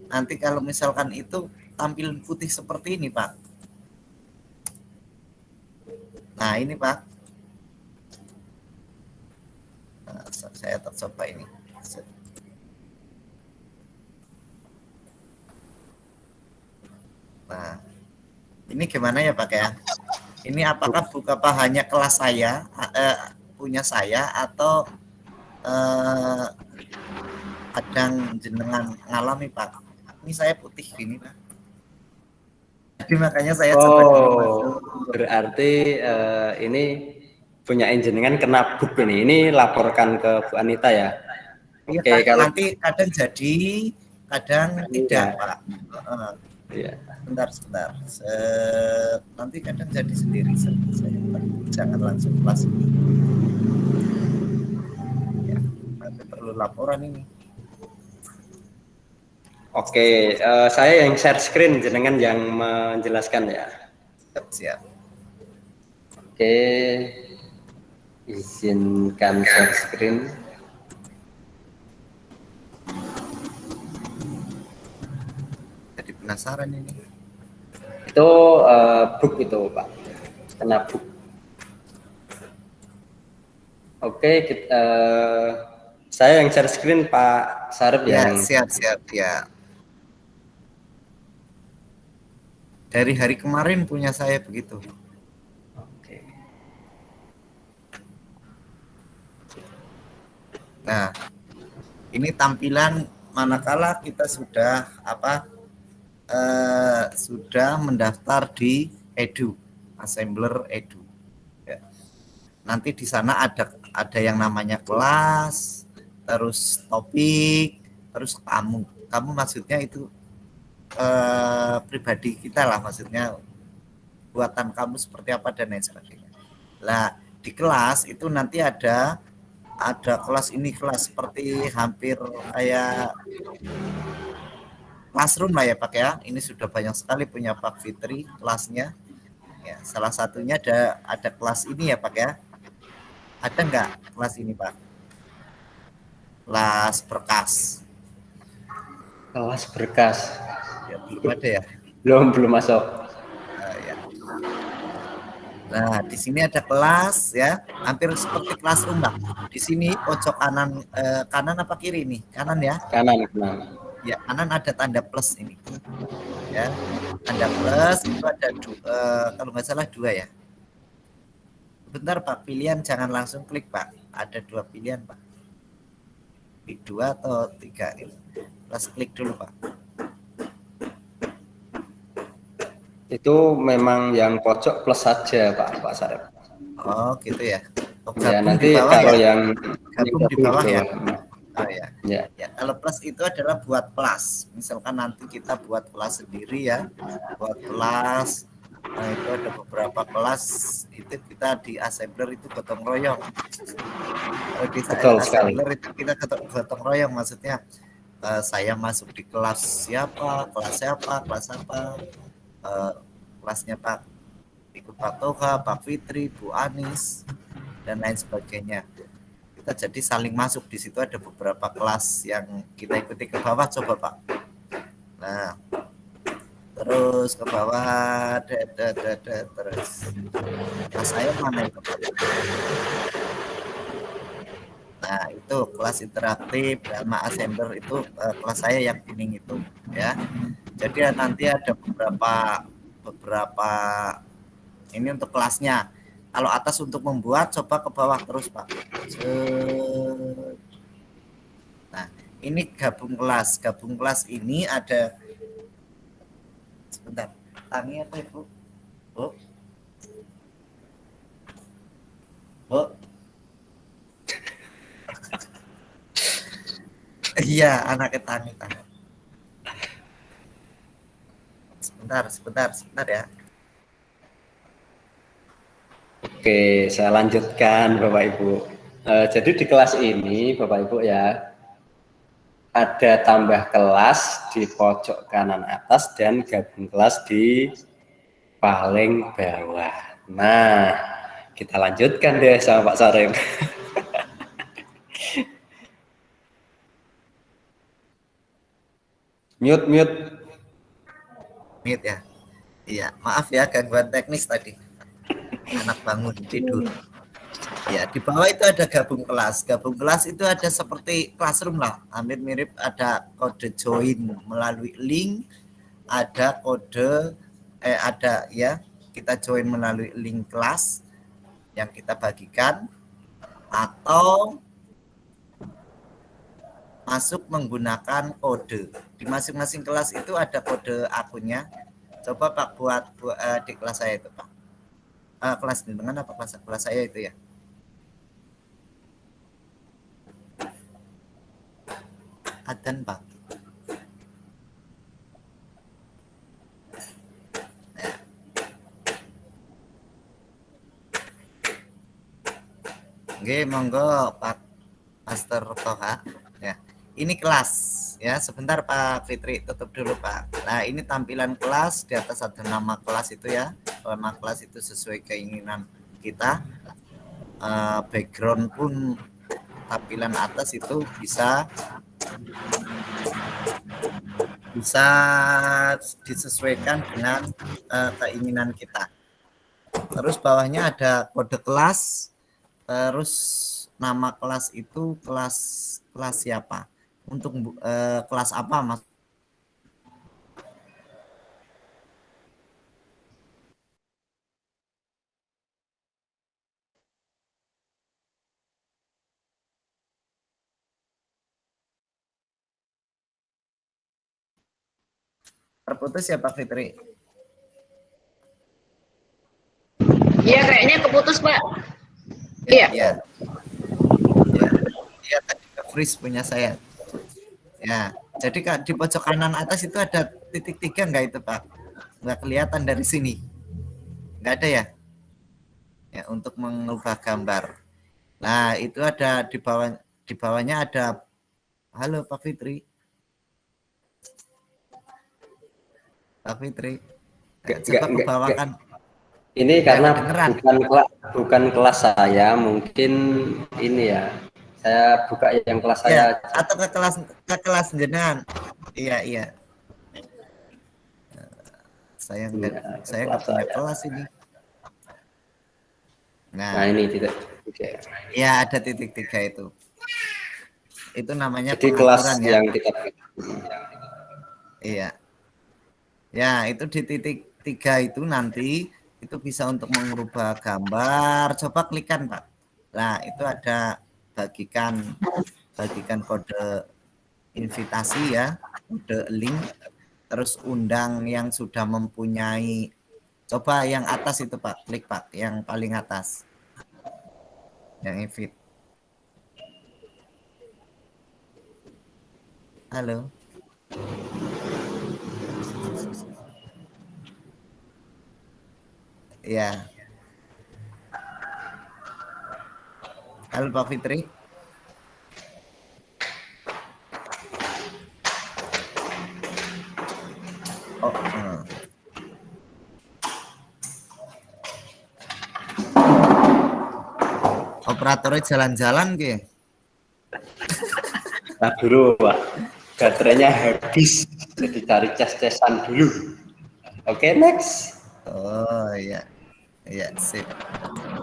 nanti kalau misalkan itu tampil putih seperti ini Pak. Nah ini Pak, saya tercoba ini. Nah, ini gimana ya Pak ya? Ini apakah buku apa hanya kelas saya, punya saya, atau kadang jenengan ngalami Pak? Ini saya putih gini Pak. Jadi makanya saya coba dulu masuk. Berarti ini punya jenengan kena book ini. Ini laporkan ke Bu Anita ya. Iya, Oke, kalau nanti kadang jadi, kadang tidak iya. Pak. Iya. Sebentar. Nanti kadang jadi sendiri. Jangan langsung kelas ini. Ya, nanti perlu laporan ini. Oke, saya yang share screen, jenengan yang menjelaskan ya. Siap. Oke, izinkan share screen. Jadi penasaran ini. Itu book itu Pak, kena book. Oke, saya yang share screen, Pak Sarip Ya, yang siap ya. Dari hari kemarin punya saya begitu. Oke. Nah, ini tampilan manakala kita sudah sudah mendaftar di Edu, Assembler Edu. Ya. Nanti di sana ada yang namanya kelas, terus topik, terus kamu. Kamu maksudnya itu pribadi kita lah, maksudnya buatan kamu seperti apa dan lain sebagainya. Nah, di kelas itu nanti ada kelas ini, kelas seperti hampir kayak classroom lah ya Pak ya. Ini sudah banyak sekali punya Pak Fitri kelasnya. Ya, salah satunya ada kelas ini ya Pak ya. Ada nggak kelas ini Pak? Kelas berkas. kelas berkas. Ya, belum ada ya. Belum masuk. Ya. Nah, di sini ada kelas ya, hampir seperti classroom Pak. Di sini pojok kanan apa kiri nih? Kanan ya. Kanan. Ya, kanan ada tanda plus ini. Ya, tanda plus itu ada kalau nggak salah 2 ya. Bentar Pak, pilihan jangan langsung klik Pak. Ada 2 pilihan Pak. Klik 2 atau 3 ini. Plus klik dulu Pak. Itu memang yang pojok plus saja Pak Sarip. Oh gitu ya. Ya, nanti kalau yang gabung di bawah ya. Oh ya. Ya, kalau plus itu adalah buat kelas. Misalkan nanti kita buat kelas sendiri ya. Buat kelas. Nah, itu ada beberapa kelas itu kita di assembler itu gotong royong. Kalau di assembler itu kita gotong royong, maksudnya saya masuk di kelas siapa, kelas apa, kelasnya Pak ikut Pak Toha, Pak Fitri, Bu Anis dan lain sebagainya. Kita jadi saling masuk, di situ ada beberapa kelas yang kita ikuti ke bawah, coba Pak. Nah, terus ke bawah, terus. Nah, saya mana itu Pak? Nah, itu kelas interaktif sama assembler itu kelas saya yang kuning itu ya. Jadi nanti ada beberapa ini untuk kelasnya. Kalau atas untuk membuat, coba ke bawah terus Pak. Nah, ini gabung kelas. Gabung kelas ini ada, sebentar, tangi apa Ibu? Bu? Iya, anaknya Tani. Sebentar ya. Oke, saya lanjutkan Bapak Ibu. Jadi di kelas ini Bapak Ibu ya, ada tambah kelas di pojok kanan atas dan gabung kelas di paling bawah. Nah, kita lanjutkan deh sama Pak Sarip. Mute ya. Iya, maaf ya gangguan teknis tadi. Anak bangun tidur. Ya, di bawah itu ada gabung kelas. Gabung kelas itu ada seperti classroom lah, hampir mirip, ada kode join melalui link, ada kode ada ya. kita join melalui link kelas yang kita bagikan, atau masuk menggunakan kode. Di masing-masing kelas itu ada kode akunnya. Coba Pak buat di kelas saya itu Pak. Kelas dengan apa kelas saya itu ya? Adan Pak. Oke, monggo Pak Master Toha. Ya, ini kelas ya. Sebentar Pak Fitri, tutup dulu Pak. Nah, ini tampilan kelas, di atas ada nama kelas itu ya. Nama kelas itu sesuai keinginan kita. Background pun tampilan atas itu bisa disesuaikan dengan keinginan kita. Terus bawahnya ada kode kelas. Terus nama kelas itu kelas siapa? Untuk kelas apa Mas? Terputus ya Pak Fitri? Iya, kayaknya keputus, Pak. Iya. Iya, tadi ke freeze punya saya. Ya, jadi Kak, di pojok kanan atas itu ada titik 3 enggak itu Pak? Enggak kelihatan dari sini. Enggak ada ya? Ya, untuk mengubah gambar. Nah, itu ada di bawahnya ada. Halo Pak Fitri. Pak Fitri. Coba ke bawah kan. Ini karena bukan kelas saya, mungkin ini ya. Saya buka yang kelas saya. Atau ke kelas jenengan. Iya. Saya nggak punya kelas ini. Nah ini titik 3. Ya, ada titik 3 itu. Itu namanya jadi kelas ya. Yang kita. Iya. Ya, itu di titik 3 itu nanti itu bisa untuk mengubah gambar. Coba klikkan Pak. Nah, itu ada bagikan kode invitasi ya, kode link, terus undang yang sudah mempunyai. Coba yang atas itu Pak, klik Pak, yang paling atas, yang invite. Halo. Ya. Halo Pak Fitri. Operatornya jalan-jalan ke? Nah dulu Pak, baterainya habis, jadi cari cas-casan dulu. Oke, next. Oh iya, sip.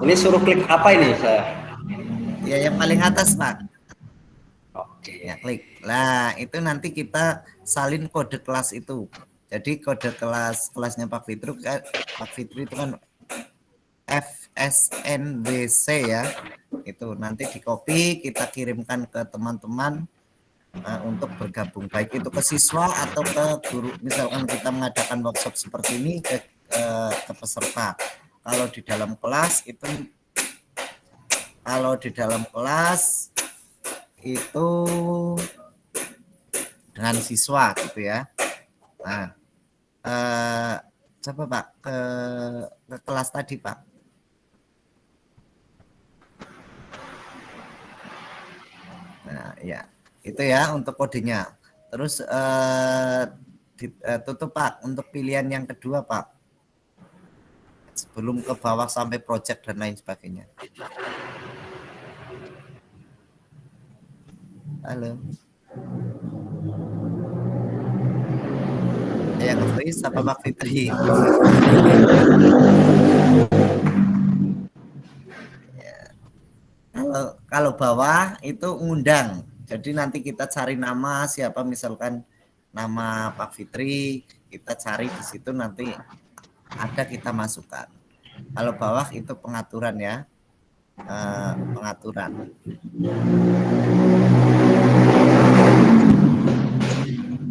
Ini suruh klik apa ini saya? Ya, yang paling atas Pak. Oke. Ya, klik. Nah, itu nanti kita salin kode kelas itu. Jadi kode kelasnya Pak Fitri itu kan FSNBC ya. Itu nanti di copy, kita kirimkan ke teman-teman untuk bergabung, baik itu ke siswa atau ke guru. Misalkan kita mengadakan workshop seperti ini ke peserta. Kalau di dalam kelas itu dengan siswa gitu ya. Nah, coba Pak ke kelas tadi Pak. Nah, ya. Itu ya untuk kodenya. Terus tutup Pak untuk pilihan yang kedua Pak. Sebelum ke bawah sampai project dan lain sebagainya. Halo. Yang nge-freeze apa Pak Fitri? Kalau bawah itu ngundang. Jadi nanti kita cari nama siapa, misalkan nama Pak Fitri, kita cari di situ nanti ada kita masukkan. Kalau bawah itu pengaturan ya, pengaturan.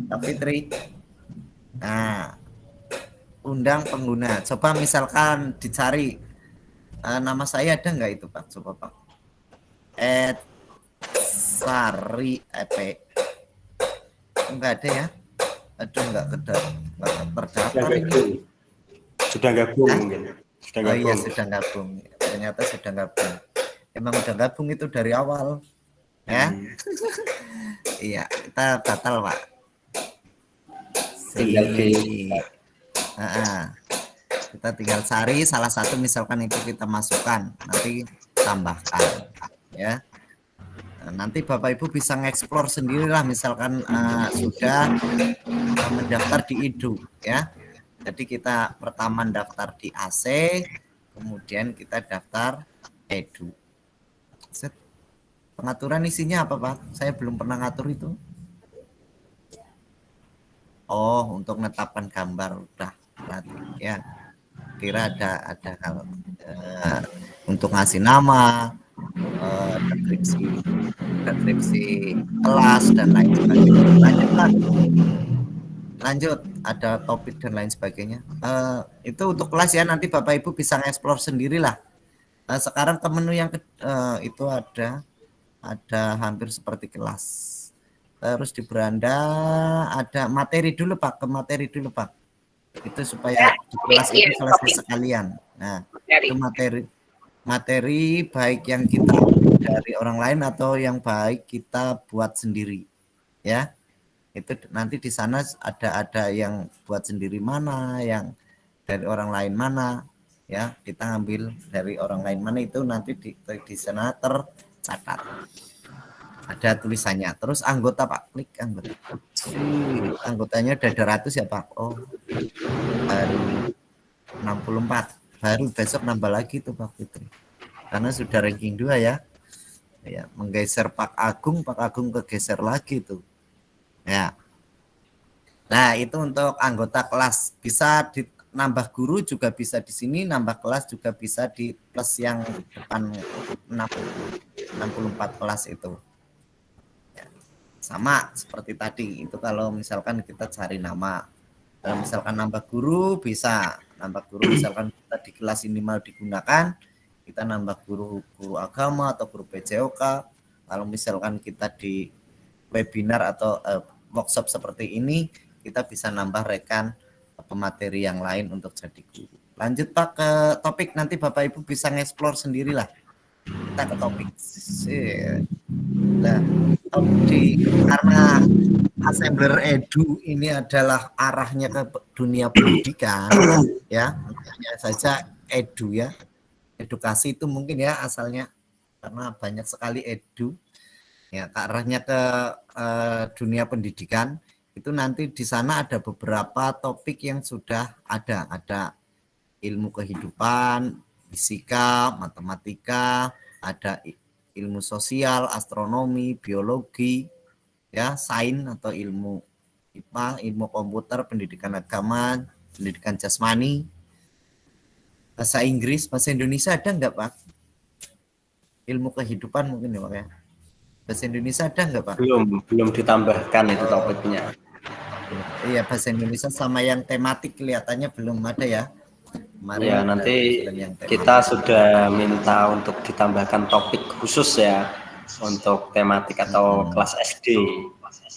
Pak Fitri. Nah, undang pengguna. Coba misalkan dicari nama saya ada nggak itu Pak? Coba Pak. Sari EP. Enggak ada ya? Aduh nggak terdaftar ini. Sudah gabung mungkin. Sudah Oh iya gabung. sudah gabung. Ternyata sudah gabung. Emang udah gabung itu dari awal. Ya. Iya, kita batal Pak. Tinggal di kita tinggal cari salah satu misalkan itu kita masukkan, nanti tambahkan ya. Nanti Bapak Ibu bisa ngeksplor sendirilah misalkan sudah mendaftar di IDU ya. Jadi kita pertama daftar di AC, kemudian kita daftar EDU. Pengaturan isinya apa Pak? Saya belum pernah ngatur itu. Oh, untuk menetapkan gambar udah berarti ya. Kira ada hal untuk ngasih nama, deskripsi kelas dan lain sebagainya. Lanjut, ada topik dan lain sebagainya. Itu untuk kelas ya, nanti Bapak Ibu bisa nge-explore sendirilah. Sekarang ke menu yang itu ada hampir seperti kelas. Terus di beranda ada materi dulu Pak, ke materi dulu Pak. Itu supaya di kelas itu selesai sekalian. Nah, itu materi baik yang kita dari orang lain atau yang baik kita buat sendiri. Ya. Itu nanti di sana ada yang buat sendiri mana, yang dari orang lain mana, ya. Kita ngambil dari orang lain mana itu nanti di sana tercatat. Ada tulisannya. Terus anggota Pak, klik anggota. Anggotanya ada 200 ya Pak. Oh, baru 64. Baru besok nambah lagi tuh Pak Fitri. Karena sudah ranking 2 ya. Ya, menggeser Pak Agung kegeser lagi tuh. Ya. Nah, itu untuk anggota kelas. Bisa nambah guru juga bisa di sini, nambah kelas juga bisa di plus yang depan 64 kelas itu. Sama seperti tadi itu kalau misalkan kita cari nama, kalau misalkan nambah guru bisa nambah guru, misalkan kita di kelas ini mau digunakan kita nambah guru agama atau guru PJOK. Kalau misalkan kita di webinar atau workshop seperti ini kita bisa nambah rekan pemateri yang lain untuk jadi guru. Lanjut Pak ke topik, nanti Bapak Ibu bisa nge-explore sendirilah. Kita ke topik. Nah, karena Assembler Edu ini adalah arahnya ke dunia pendidikan, ya, hanya saja Edu ya, edukasi itu mungkin ya asalnya, karena banyak sekali Edu, ya, arahnya ke dunia pendidikan, itu nanti di sana ada beberapa topik yang sudah ada ilmu kehidupan, fisika, matematika, ada ilmu sosial, astronomi, biologi, ya, sains atau ilmu IPA, ilmu komputer, pendidikan agama, pendidikan jasmani, bahasa Inggris, bahasa Indonesia ada enggak Pak? Ilmu kehidupan mungkin ya Pak ya. Bahasa Indonesia ada enggak Pak? Belum ditambahkan itu topiknya. Iya, bahasa Indonesia sama yang tematik kelihatannya belum ada ya. Kemarin ya nanti kita sudah minta untuk ditambahkan topik khusus ya untuk tematik atau kelas SD,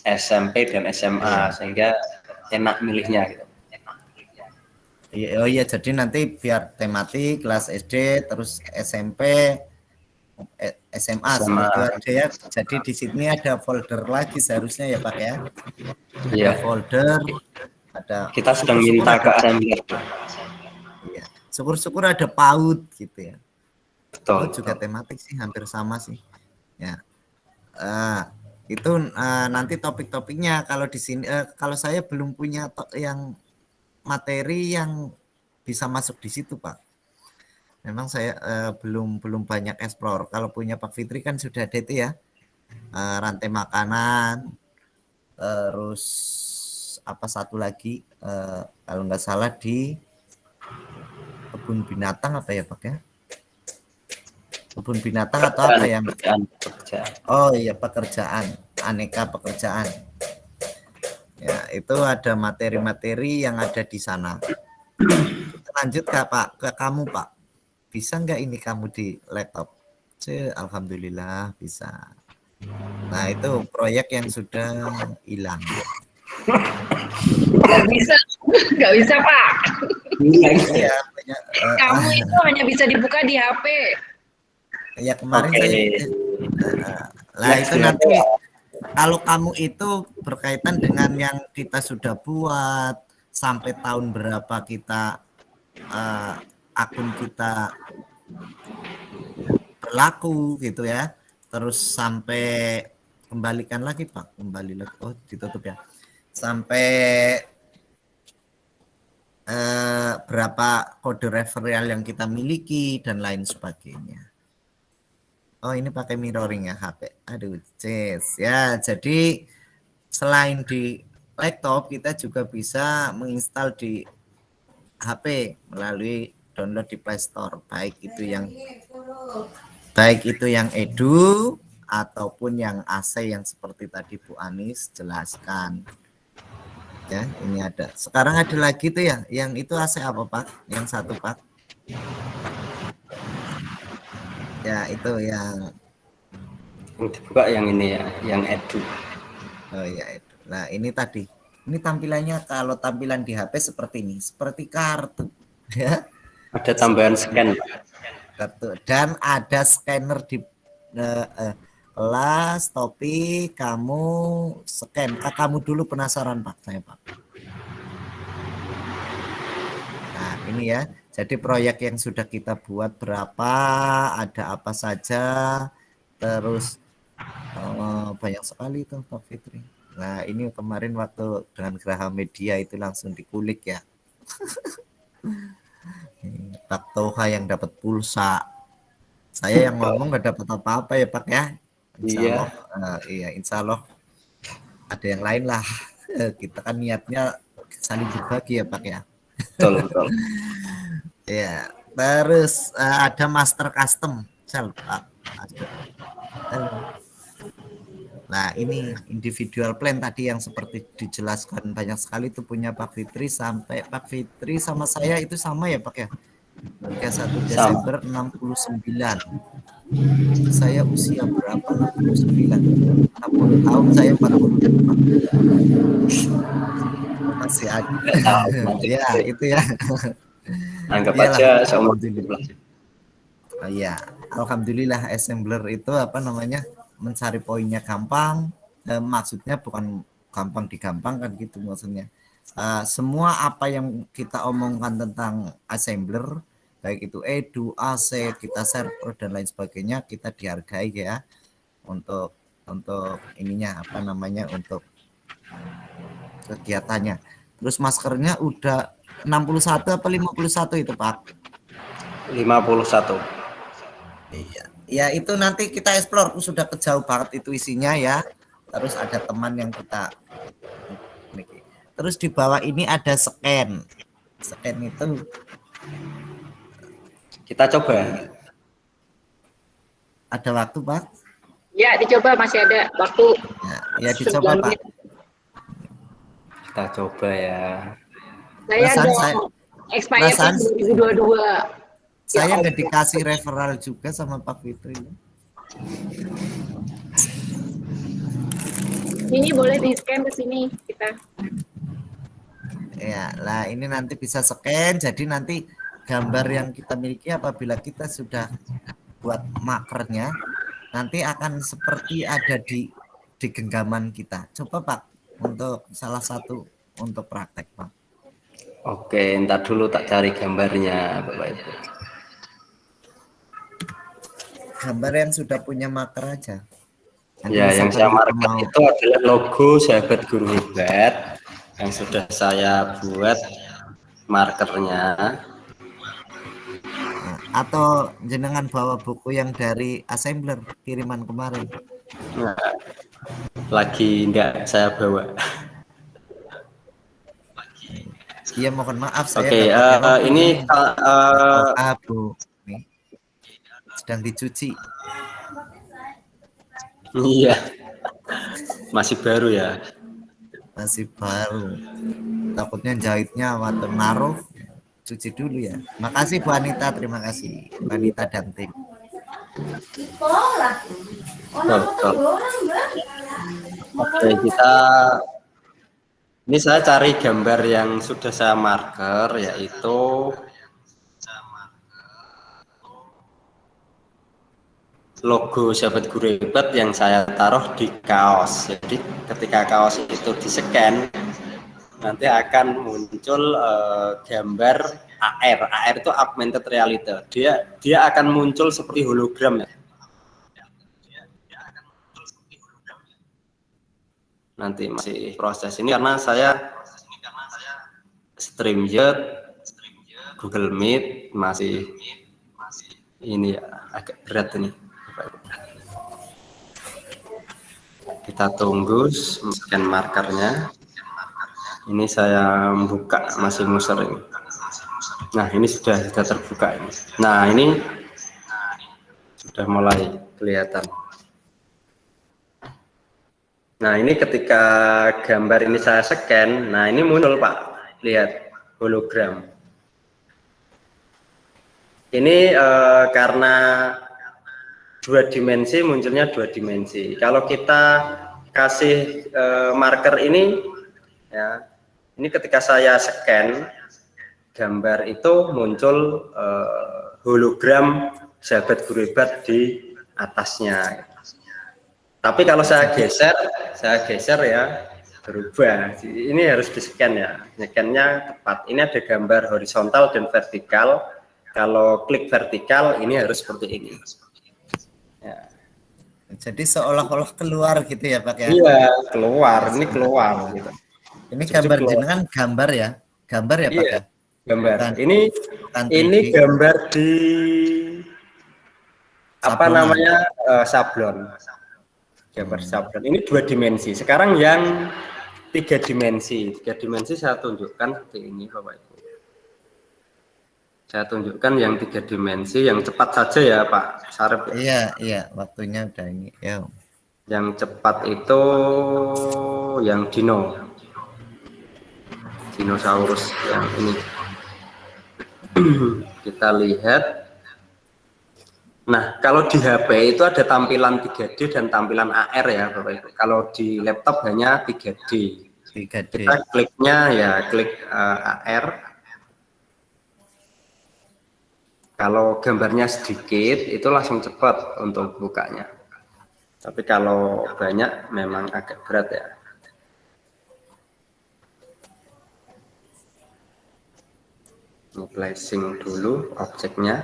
SMP dan SMA sehingga enak milihnya gitu. Oh iya, jadi nanti biar tematik kelas SD terus SMP, SMA seperti ada ya. Jadi di sini ada folder lagi seharusnya ya Pak ya. Ada folder, ada. Kita sedang minta ke assembler. Iya. Syukur-syukur ada PAUD gitu ya. Betul. PAUD juga tematik sih, hampir sama sih. Ya. Itu nanti topik-topiknya kalau di sini kalau saya belum punya yang materi yang bisa masuk di situ Pak. Memang saya belum banyak explore. Kalau punya Pak Fitri kan sudah ada itu ya. Rantai makanan, terus apa satu lagi kalau nggak salah di kebun binatang apa ya Pak ya? Kebun binatang atau apa yang? Pekerjaan. Oh iya, pekerjaan, aneka pekerjaan. Ya, itu ada materi-materi yang ada di sana. Kita lanjut Pak, ke kamu Pak. Bisa nggak ini kamu di laptop? Alhamdulillah bisa. Nah, itu proyek yang sudah hilang. Nggak bisa, nggak bisa Pak. Iya, Kamu itu hanya bisa dibuka di HP. ya kemarin Oke. saya lah itu nanti kalau kamu itu berkaitan dengan yang kita sudah buat sampai tahun berapa kita akun kita berlaku gitu ya, terus sampai kembalikan lagi Pak, kembali lagi, oh ditutup ya, sampai berapa kode referral yang kita miliki dan lain sebagainya. Oh ini pakai mirroring ya HP. Aduh, ces. Ya, jadi selain di laptop kita juga bisa menginstal di HP melalui download di Play Store, baik itu yang Edu ataupun yang AC yang seperti tadi Bu Anis jelaskan. Ya, ini ada. Sekarang ada lagi tuh ya, yang itu AC apa Pak? Yang satu Pak? Ya, itu yang dibuka yang ini ya, yang Edu. Oh ya, itu. Nah, ini tadi. Ini tampilannya kalau tampilan di HP seperti ini, seperti kartu. Ya. Ada tambahan scan. Kartu dan ada scanner di kelas, topik, kamu scan. Kamu dulu penasaran Pak, saya Pak. Nah, ini ya. Jadi proyek yang sudah kita buat berapa, ada apa saja, terus banyak sekali itu Pak Fitri. Nah ini kemarin waktu dengan Graha Media itu langsung dikulik ya. Pak Toha yang dapat pulsa, saya yang ngomong nggak dapat apa-apa ya Pak ya. Insya Allah, iya Insya Allah ada yang lain lah. Kita kan niatnya saling berbagi ya Pak ya. Betul. Ya, terus ada master custom, Pak. Nah ini individual plan tadi yang seperti dijelaskan banyak sekali itu punya Pak Fitri, sampai Pak Fitri sama saya itu sama ya Pak ya, 31 Desember 69. Saya usia berapa? 69 tahun, saya 40 masih ada. Ya itu ya, anggap aja seumur hidup. Oh iya, alhamdulillah assembler itu apa namanya, mencari poinnya gampang, maksudnya bukan gampang digampangkan gitu maksudnya. Semua apa yang kita omongkan tentang assembler, baik itu Edu, AC, kita server dan lain sebagainya, kita dihargai ya untuk ininya apa namanya, untuk kegiatannya. Terus maskernya udah 61 apa 51 itu Pak? 51. Iya. Ya itu nanti kita explore, sudah kejauh banget itu isinya ya. Terus ada teman yang kita. Terus di bawah ini ada scan. Scan itu kita coba. Ada waktu Pak? Ya dicoba, masih ada waktu. Ya dicoba Pak. Kita coba ya. Saya ada expired 2022. Saya nggak dikasih referral juga sama Pak Fitri. Ini boleh di scan ke sini kita. Ya, lah ini nanti bisa scan. Jadi nanti gambar yang kita miliki apabila kita sudah buat makernya, nanti akan seperti ada di genggaman kita. Coba Pak, untuk salah satu untuk praktek Pak. Oke, entar dulu tak cari gambarnya Bapak Ibu. Gambar yang sudah punya maker aja. Ya, yang saya market itu adalah logo Sahabat Guru Hebat yang sudah saya buat markernya. Nah, atau jenengan bawa buku yang dari assembler kiriman kemarin? Nah, lagi enggak saya bawa. Iya, mohon maaf saya Oke, dapatnya ini abu. Nih, sedang dicuci. iya, masih baru ya. Masih baru. Takutnya jahitnya waktu naruh, cuci dulu ya. Makasih Bu Anita, terima kasih Bu Anita dan tim. Oke, ini saya cari gambar yang sudah saya marker, yaitu logo Sahabat Guru Hebat yang saya taruh di kaos. Jadi ketika kaos itu di-scan, nanti akan muncul gambar AR. AR itu augmented reality. Dia akan muncul seperti hologram ya. Nanti masih proses ini karena saya StreamYard, Google Meet masih ini ya, agak berat ini. Kita tunggu scan markernya. Ini saya buka, masih muser ini. Nah, ini sudah terbuka ini. Nah, ini sudah mulai kelihatan. Nah, ini ketika gambar ini saya scan, nah ini muncul Pak, lihat hologram. Ini karena dua dimensi, munculnya dua dimensi. Kalau kita kasih marker ini, ya, ini ketika saya scan gambar itu muncul hologram Sahabat Guru Hebat di atasnya. Tapi kalau saya geser ya berubah. Ini harus di scan ya, scan-nya tepat. Ini ada gambar horizontal dan vertikal. Kalau klik vertikal ini harus seperti ini. Ya. Jadi seolah-olah keluar gitu ya Pak ya? Iya, keluar. Ini keluar. Gitu. Ini gambar jenengan gambar ya? Gambar ya Pak iya, ya? Gambar. Bukan, ini gambar di apa namanya sablon. Gambar sablon. Ini dua dimensi. Sekarang yang tiga dimensi. Tiga dimensi saya tunjukkan seperti ini Bapak Ibu. Saya tunjukkan yang tiga dimensi, yang cepat saja ya Pak Sarip. Iya, waktunya udah ini. Ya. Yang cepat itu yang dinosaurus yang ini. Kita lihat. Nah, kalau di HP itu ada tampilan 3D dan tampilan AR ya Bapak Ibu. Kalau di laptop hanya 3D. Kita kliknya ya klik AR. Kalau gambarnya sedikit itu langsung cepat untuk bukanya. Tapi kalau banyak memang agak berat ya. Placing dulu objeknya.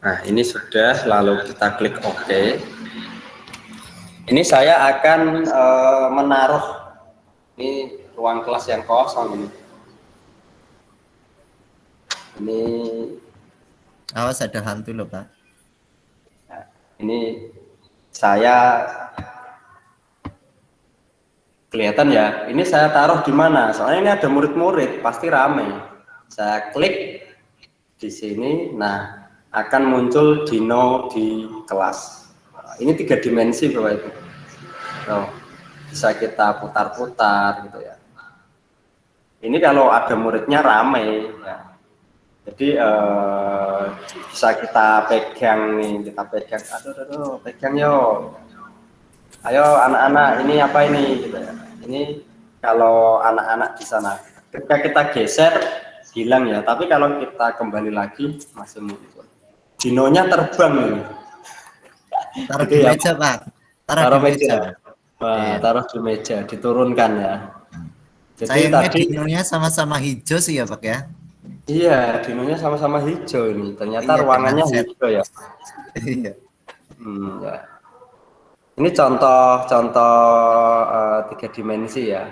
Nah, ini sudah, lalu kita klik OK. Ini saya akan menaruh ini ruang kelas yang kosong ini. Ini awas ada hantu loh Pak. Nah, ini saya kelihatan ya. Ini saya taruh di mana? Soalnya ini ada murid-murid, pasti ramai. Saya klik di sini. Nah, akan muncul dino di kelas. Ini tiga dimensi Bapak Ibu. Bisa kita putar-putar gitu ya. Ini kalau ada muridnya ramai ya. Jadi bisa kita pegang nih, kita pegang. Aduh, pegang yo. Ayo anak-anak, ini apa ini gitu ya. Ini kalau anak-anak di sana. Ketika kita geser hilang ya, tapi kalau kita kembali lagi masih muncul. Dinonya terbang ini. Taruh di meja Pak. Taruh di meja. Wah, taruh di meja, diturunkan ya. Jadi sayangnya tadi dinonya sama-sama hijau sih ya Pak ya. Iya, dinonya sama-sama hijau ini. Ternyata ruangannya hijau ya. Iya. Ya. Ini contoh tiga dimensi ya.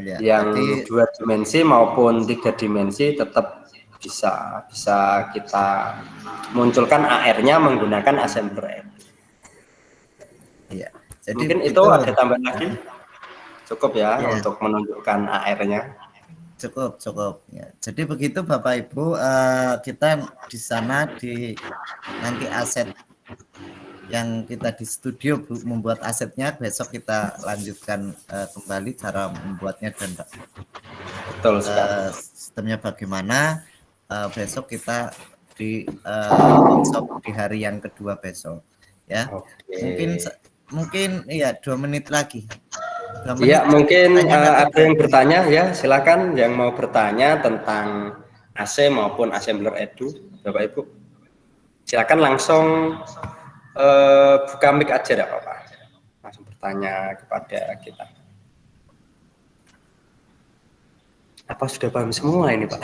Yang dua dimensi maupun tiga dimensi tetap bisa kita munculkan AR-nya menggunakan Assembler. Iya. Jadi Mungkin itu ada tambahan lagi? Cukup ya, untuk menunjukkan AR-nya. Cukup ya. Jadi begitu Bapak Ibu, kita di sana nanti aset yang kita di studio membuat asetnya, besok kita lanjutkan kembali cara membuatnya dan Betul sekali. sistemnya bagaimana. Besok kita di workshop di hari yang kedua besok ya. Mungkin ya 2 menit lagi. Iya, mungkin ada yang bertanya ya, silakan yang mau bertanya tentang AC maupun Assembler Edu, Bapak Ibu. Silakan langsung buka mic aja, enggak apa-apa. Langsung bertanya kepada kita. Apa sudah paham semua ini, Pak?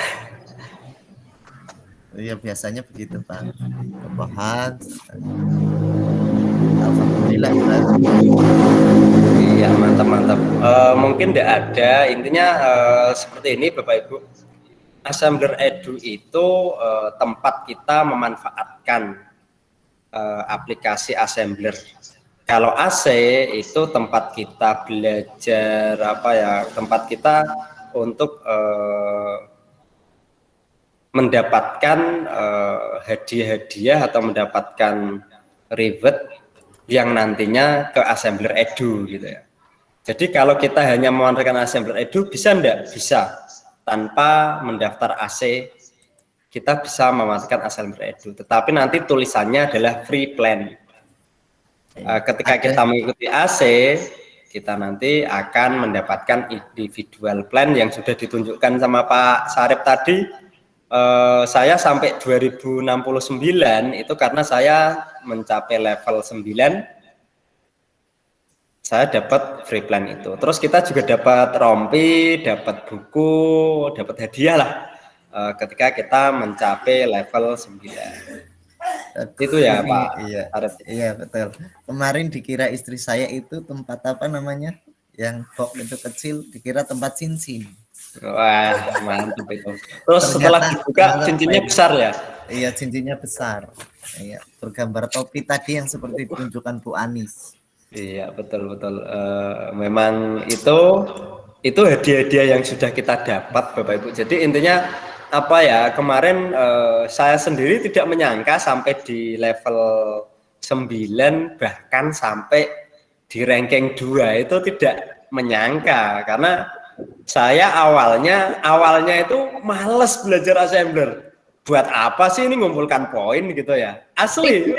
Iya, biasanya begitu, Pak. Paham. Alhamdulillah. Iya, mantap. Mungkin tidak ada, intinya seperti ini Bapak Ibu. Assembler Edu itu tempat kita memanfaatkan aplikasi assembler. Kalau AC itu tempat kita belajar tempat kita untuk mendapatkan hadiah-hadiah atau mendapatkan reward yang nantinya ke Assembler Edu gitu ya. Jadi kalau kita hanya memanfaatkan Assembler Edu bisa enggak? Bisa. Tanpa mendaftar AC kita bisa memanfaatkan Assembler Edu. Tetapi nanti tulisannya adalah free plan. Ketika kita mengikuti AC, kita nanti akan mendapatkan individual plan yang sudah ditunjukkan sama Pak Sarip tadi. Saya sampai 2069 itu karena saya mencapai level 9, saya dapat free plan itu. Terus kita juga dapat rompi, dapat buku, dapat hadiah lah ketika kita mencapai level 9. Itu ya Pak. Iya betul. Kemarin dikira istri saya itu tempat apa namanya, yang box itu kecil, dikira tempat cincin. Wah, mantap itu. Terus setelah dibuka cincinnya besar ya? Iya, cincinnya besar. Iya, bergambar topi tadi yang seperti ditunjukkan Bu Anis. Iya, betul. Memang itu hadiah-hadiah yang sudah kita dapat Bapak Ibu. Jadi intinya apa ya, kemarin saya sendiri tidak menyangka sampai di level 9 bahkan sampai di ranking 2 itu tidak menyangka, karena saya awalnya itu males belajar assembler. Buat apa sih ini ngumpulkan poin gitu ya? Asli.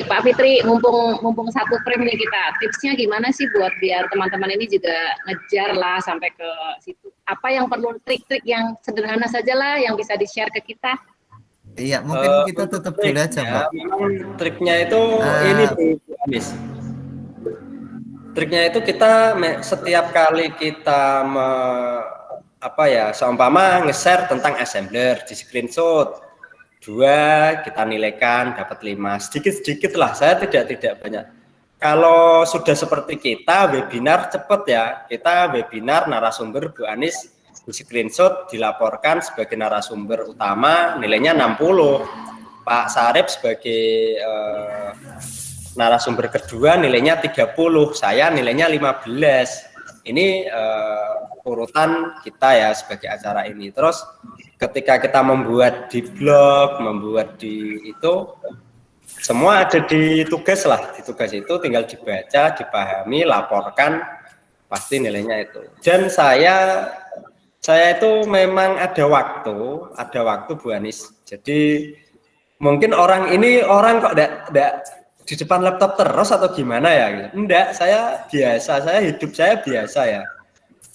Pak Fitri, mumpung satu frame nih kita. Tipsnya gimana sih buat biar teman-teman ini juga ngejar lah sampai ke situ? Apa yang perlu trik-trik yang sederhana saja lah yang bisa di-share ke kita? Iya, mungkin kita tutup dulu aja, Pak. Triknya itu ini Bu Anis. Triknya itu kita setiap kali kita seumpama nge-share tentang assembler, di screenshot 2, kita nilaikan dapat 5, sedikit lah, saya tidak banyak. Kalau sudah seperti kita webinar cepet ya, kita webinar narasumber Bu Anis di screenshot dilaporkan sebagai narasumber utama, nilainya 60. Pak Sarip sebagai narasumber kedua nilainya 30, saya nilainya 15. Ini urutan kita ya sebagai acara ini. Terus ketika kita membuat di blog, membuat di itu, semua ada di tugas lah. Di tugas itu tinggal dibaca, dipahami, laporkan, pasti nilainya itu. Dan saya itu memang ada waktu Bu Anis. Jadi mungkin orang kok enggak di depan laptop terus atau gimana ya gitu. Enggak, saya hidup saya biasa ya.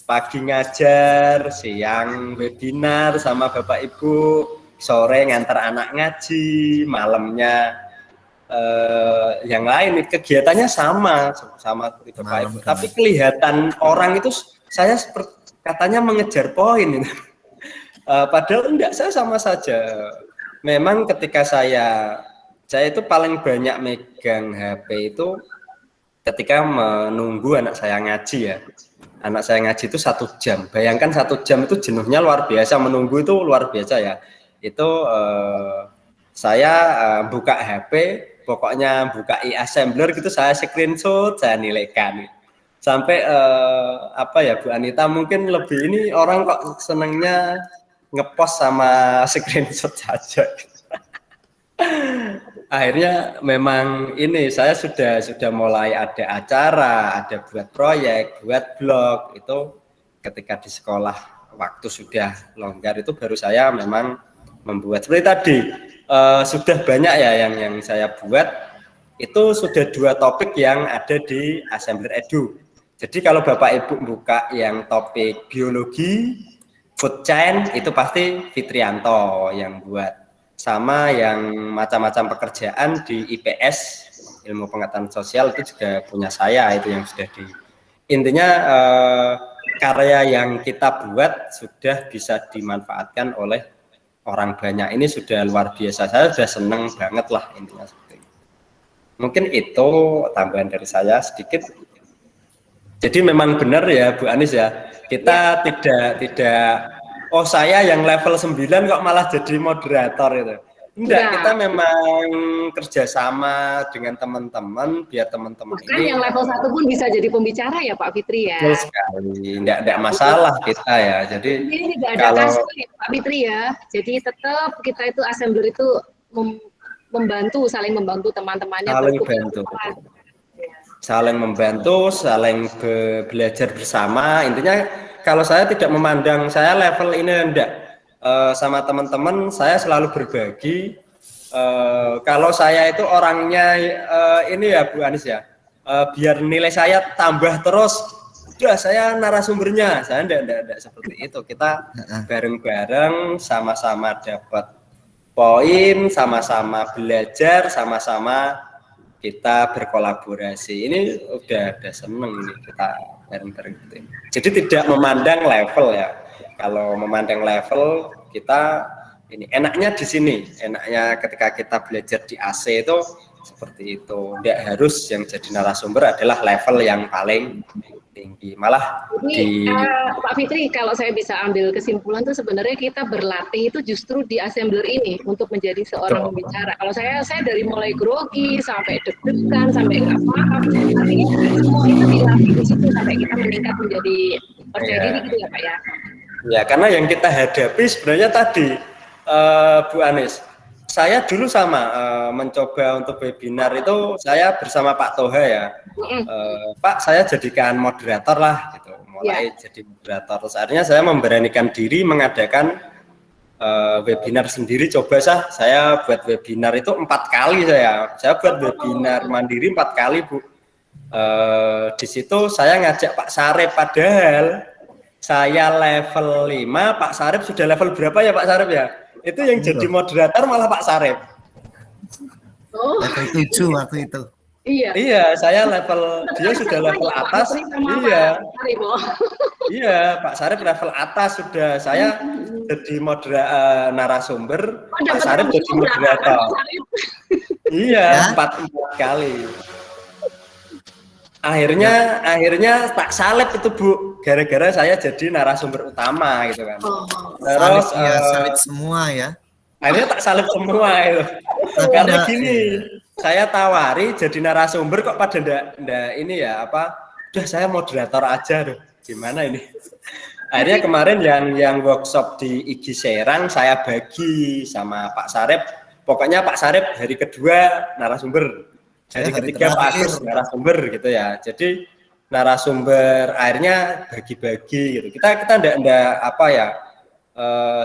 Pagi ngajar, siang webinar sama Bapak Ibu, sore ngantar anak ngaji, malamnya yang lain, kegiatannya sama seperti Bapak Ibu. Tapi kelihatan orang itu saya seperti katanya mengejar poin. Padahal enggak, saya sama saja. Memang ketika saya itu paling banyak megang HP itu ketika menunggu anak saya ngaji ya. Anak saya ngaji itu 1 jam. Bayangkan 1 jam itu jenuhnya luar biasa, menunggu itu luar biasa ya. Itu saya buka HP, pokoknya buka e-assembler gitu saya screenshot, saya nilaikan. Sampai apa ya Bu Anita, mungkin lebih ini orang kok senengnya ngepost sama screenshot saja. Akhirnya memang ini saya sudah mulai ada acara, ada buat proyek, buat blog itu ketika di sekolah waktu sudah longgar itu baru saya memang membuat seperti tadi sudah banyak ya yang saya buat itu sudah 2 topik yang ada di Assembler Edu. Jadi kalau Bapak Ibu buka yang topik biologi, food chain itu pasti Fitrianto yang buat. Sama yang macam-macam pekerjaan di IPS, ilmu pengetahuan sosial itu juga punya saya itu yang sudah di. Intinya karya yang kita buat sudah bisa dimanfaatkan oleh orang banyak. Ini sudah luar biasa. Saya sudah senang banget lah intinya seperti itu. Mungkin itu tambahan dari saya sedikit. Jadi memang benar ya Bu Anis ya, kita tidak oh saya yang level 9 kok malah jadi moderator itu. Enggak, kita memang kerjasama dengan teman-teman biar teman-teman ini yang level 1 pun bisa jadi pembicara ya Pak Fitri ya. Betul sekali, enggak masalah kita ya. Jadi ini tidak ada kasus ya Pak Fitri ya. Jadi tetap kita itu assembler itu saling membantu teman-temannya. Saling membantu, saling belajar bersama. Intinya kalau saya tidak memandang saya level ini enggak, sama teman-teman saya selalu berbagi. Kalau saya itu orangnya ini ya Bu Anis ya, biar nilai saya tambah terus, udah saya narasumbernya, saya enggak seperti itu. Kita bareng-bareng, sama-sama dapat poin, sama-sama belajar, sama-sama kita berkolaborasi. Ini udah seneng ini kita bareng-bareng gitu. Jadi tidak memandang level ya. Kalau memandang level kita ini enaknya di sini, enaknya ketika kita belajar di AC itu seperti itu. Tidak harus yang jadi narasumber adalah level yang paling tinggi. Malah Pak Fitri, kalau saya bisa ambil kesimpulan tuh sebenarnya kita berlatih itu justru di assembler ini untuk menjadi seorang pembicara. Kalau saya dari mulai grogi sampai deg-degan sampai nggak paham, artinya semua itu dilatih di situ sampai kita meningkat menjadi percaya diri gitu ya Pak ya. Ya, karena yang kita hadapi sebenarnya tadi Bu Anis, saya dulu sama mencoba untuk webinar itu saya bersama Pak Toha ya. Pak, saya jadikan moderator lah gitu. Mulai jadi moderator. Terus akhirnya saya memberanikan diri mengadakan webinar sendiri. Coba saya buat webinar itu 4 kali saya buat webinar mandiri 4 kali Bu. Di situ saya ngajak Pak Sarip, padahal saya level 5, Pak Sarip sudah level berapa ya Pak Sarip ya? Itu yang jadi moderator malah Pak Sarip. Level 7 waktu itu. Iya, saya level, dia sudah level atas. Iya, Pak Sarip level atas sudah. Saya jadi narasumber, Pak Sarip jadi moderator. Iya, 4 kali. Akhirnya Pak Salib itu Bu, gara-gara saya jadi narasumber utama gitu kan. Terus salib semua ya. Akhirnya tak salib semua itu. Karena gini, saya tawari jadi narasumber kok pada ndak ini ya udah saya moderator aja tuh. Gimana ini? Akhirnya kemarin yang workshop di IG Serang saya bagi sama Pak Sarip. Pokoknya Pak Sarip hari kedua narasumber. Hari ketiga Pak Agus narasumber gitu ya. Jadi narasumber akhirnya bagi-bagi gitu. Kita enggak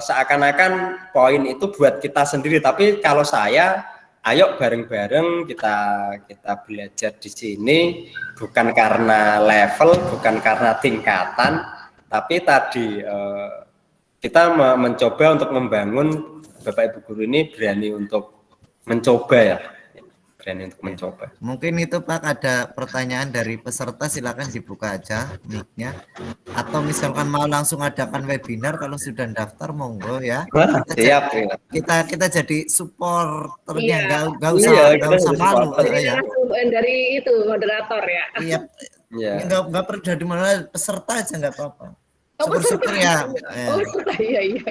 seakan-akan poin itu buat kita sendiri, tapi kalau saya ayo bareng-bareng kita belajar di sini bukan karena level, bukan karena tingkatan, tapi tadi kita mencoba untuk membangun Bapak Ibu guru ini berani untuk mencoba ya. Mungkin itu Pak ada pertanyaan dari peserta, silakan dibuka aja mic-nya, atau misalkan mau langsung adakan webinar kalau sudah daftar monggo ya. Siap. Kita jadi supporternya, nggak usah malu ya. Dari itu moderator ya. Iya. Nggak perlu dari mana, peserta aja nggak apa-apa. Syukur-syukur ya. Iya.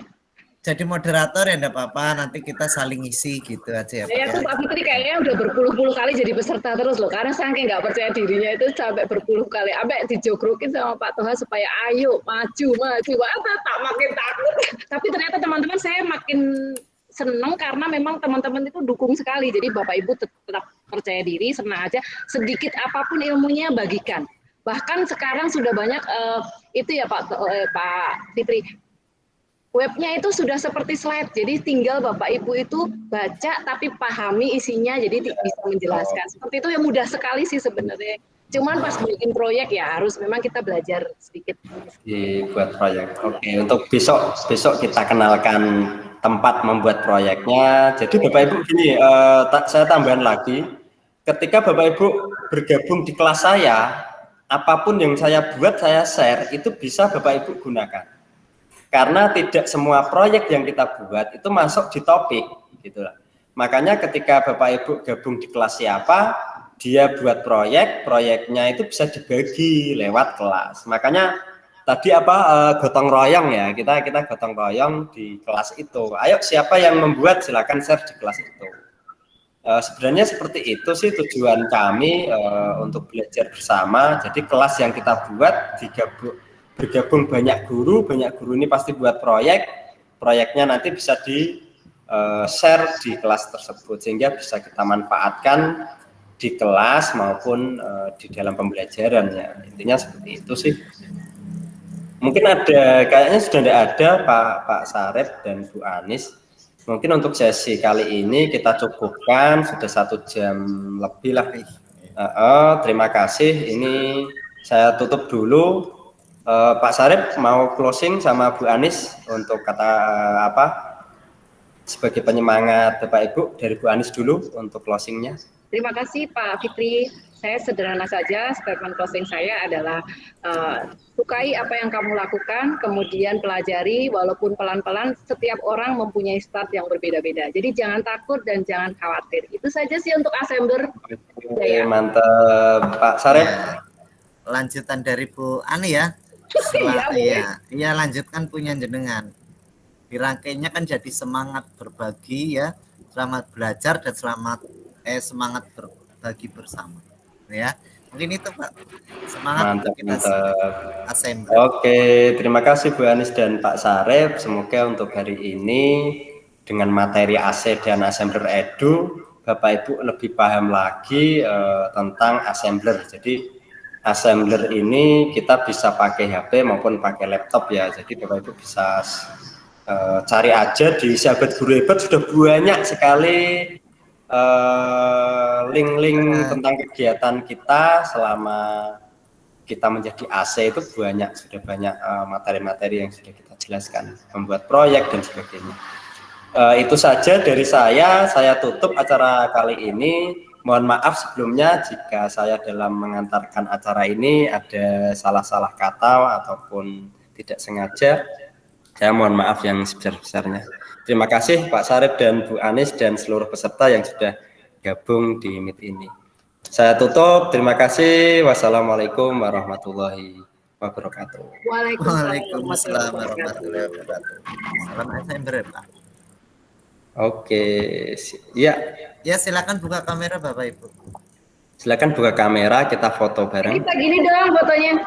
jadi moderator ya enggak apa-apa, nanti kita saling isi gitu aja ya Pak. Saya tuh Ya. Pak Fitri kayaknya udah berpuluh-puluh kali jadi peserta terus loh, karena saking nggak percaya dirinya itu sampai berpuluh kali, sampai dijogrokin sama Pak Toha supaya ayo maju, tak makin takut. Tapi ternyata teman-teman saya makin senang karena memang teman-teman itu dukung sekali. Jadi Bapak Ibu tetap percaya diri, senang aja. Sedikit apapun ilmunya bagikan. Bahkan sekarang sudah banyak itu ya Pak Fitri. Webnya itu sudah seperti slide, jadi tinggal Bapak Ibu itu baca tapi pahami isinya, jadi bisa menjelaskan. Seperti itu yang mudah sekali sih sebenarnya. Cuman pas bikin proyek ya harus memang kita belajar sedikit. Dibuat proyek. Oke, untuk besok kita kenalkan tempat membuat proyeknya. Jadi Bapak Ibu gini, saya tambahan lagi, ketika Bapak Ibu bergabung di kelas saya, apapun yang saya buat, saya share, itu bisa Bapak Ibu gunakan. Karena tidak semua proyek yang kita buat itu masuk di topik, gitulah. Makanya ketika Bapak Ibu gabung di kelas siapa, dia buat proyeknya itu bisa dibagi lewat kelas. Makanya tadi gotong royong ya, kita gotong royong di kelas itu. Ayo siapa yang membuat silakan share di kelas itu. Sebenarnya seperti itu sih tujuan kami untuk belajar bersama. Jadi kelas yang kita buat bergabung banyak guru ini pasti buat proyeknya nanti bisa di share di kelas tersebut sehingga bisa kita manfaatkan di kelas maupun di dalam pembelajaran ya. Intinya seperti itu sih. Mungkin kayaknya sudah tidak ada Pak Sarip dan Bu Anis. Mungkin untuk sesi kali ini kita cukupkan, sudah 1 jam lebih lah. Terima kasih. Ini saya tutup dulu. Pak Sarip mau closing sama Bu Anis untuk kata sebagai penyemangat Bapak Ibu, dari Bu Anis dulu untuk closingnya. Terima kasih Pak Fitri. Saya sederhana saja, statement closing saya adalah sukai apa yang kamu lakukan, kemudian pelajari walaupun pelan-pelan, setiap orang mempunyai start yang berbeda-beda. Jadi jangan takut dan jangan khawatir. Itu saja sih untuk Assembler. Oke, mantap Pak Sarip. Ya, lanjutan dari Bu Ani ya. Iya, lanjutkan punya jenengan. Dirangkainya kan jadi semangat berbagi ya, selamat belajar dan semangat berbagi bersama. Ya, mungkin itu Pak. Semangat mantap. Assembler. Oke, terima kasih Bu Anis dan Pak Sarip. Semoga untuk hari ini dengan materi AC dan Assembler Edu, Bapak Ibu lebih paham lagi tentang Assembler. Jadi Assembler ini kita bisa pakai HP maupun pakai laptop ya. Jadi Bapak Ibu bisa cari aja di Sahabat Guru Hebat, sudah banyak sekali link-link tentang kegiatan kita selama kita menjadi AC itu sudah banyak materi-materi yang sudah kita jelaskan, membuat proyek dan sebagainya. Itu saja dari saya tutup acara kali ini. Mohon maaf sebelumnya jika saya dalam mengantarkan acara ini ada salah-salah kata ataupun tidak sengaja. Saya mohon maaf yang sebesar-besarnya. Terima kasih Pak Sarip dan Bu Anis dan seluruh peserta yang sudah gabung di Meet ini. Saya tutup. Terima kasih. Wassalamualaikum warahmatullahi wabarakatuh. Waalaikumsalam warahmatullahi wabarakatuh. Salam Assembler Pak. Oke, ya. Ya, silakan buka kamera Bapak Ibu. Silakan buka kamera, kita foto bareng. Kita gini dong fotonya.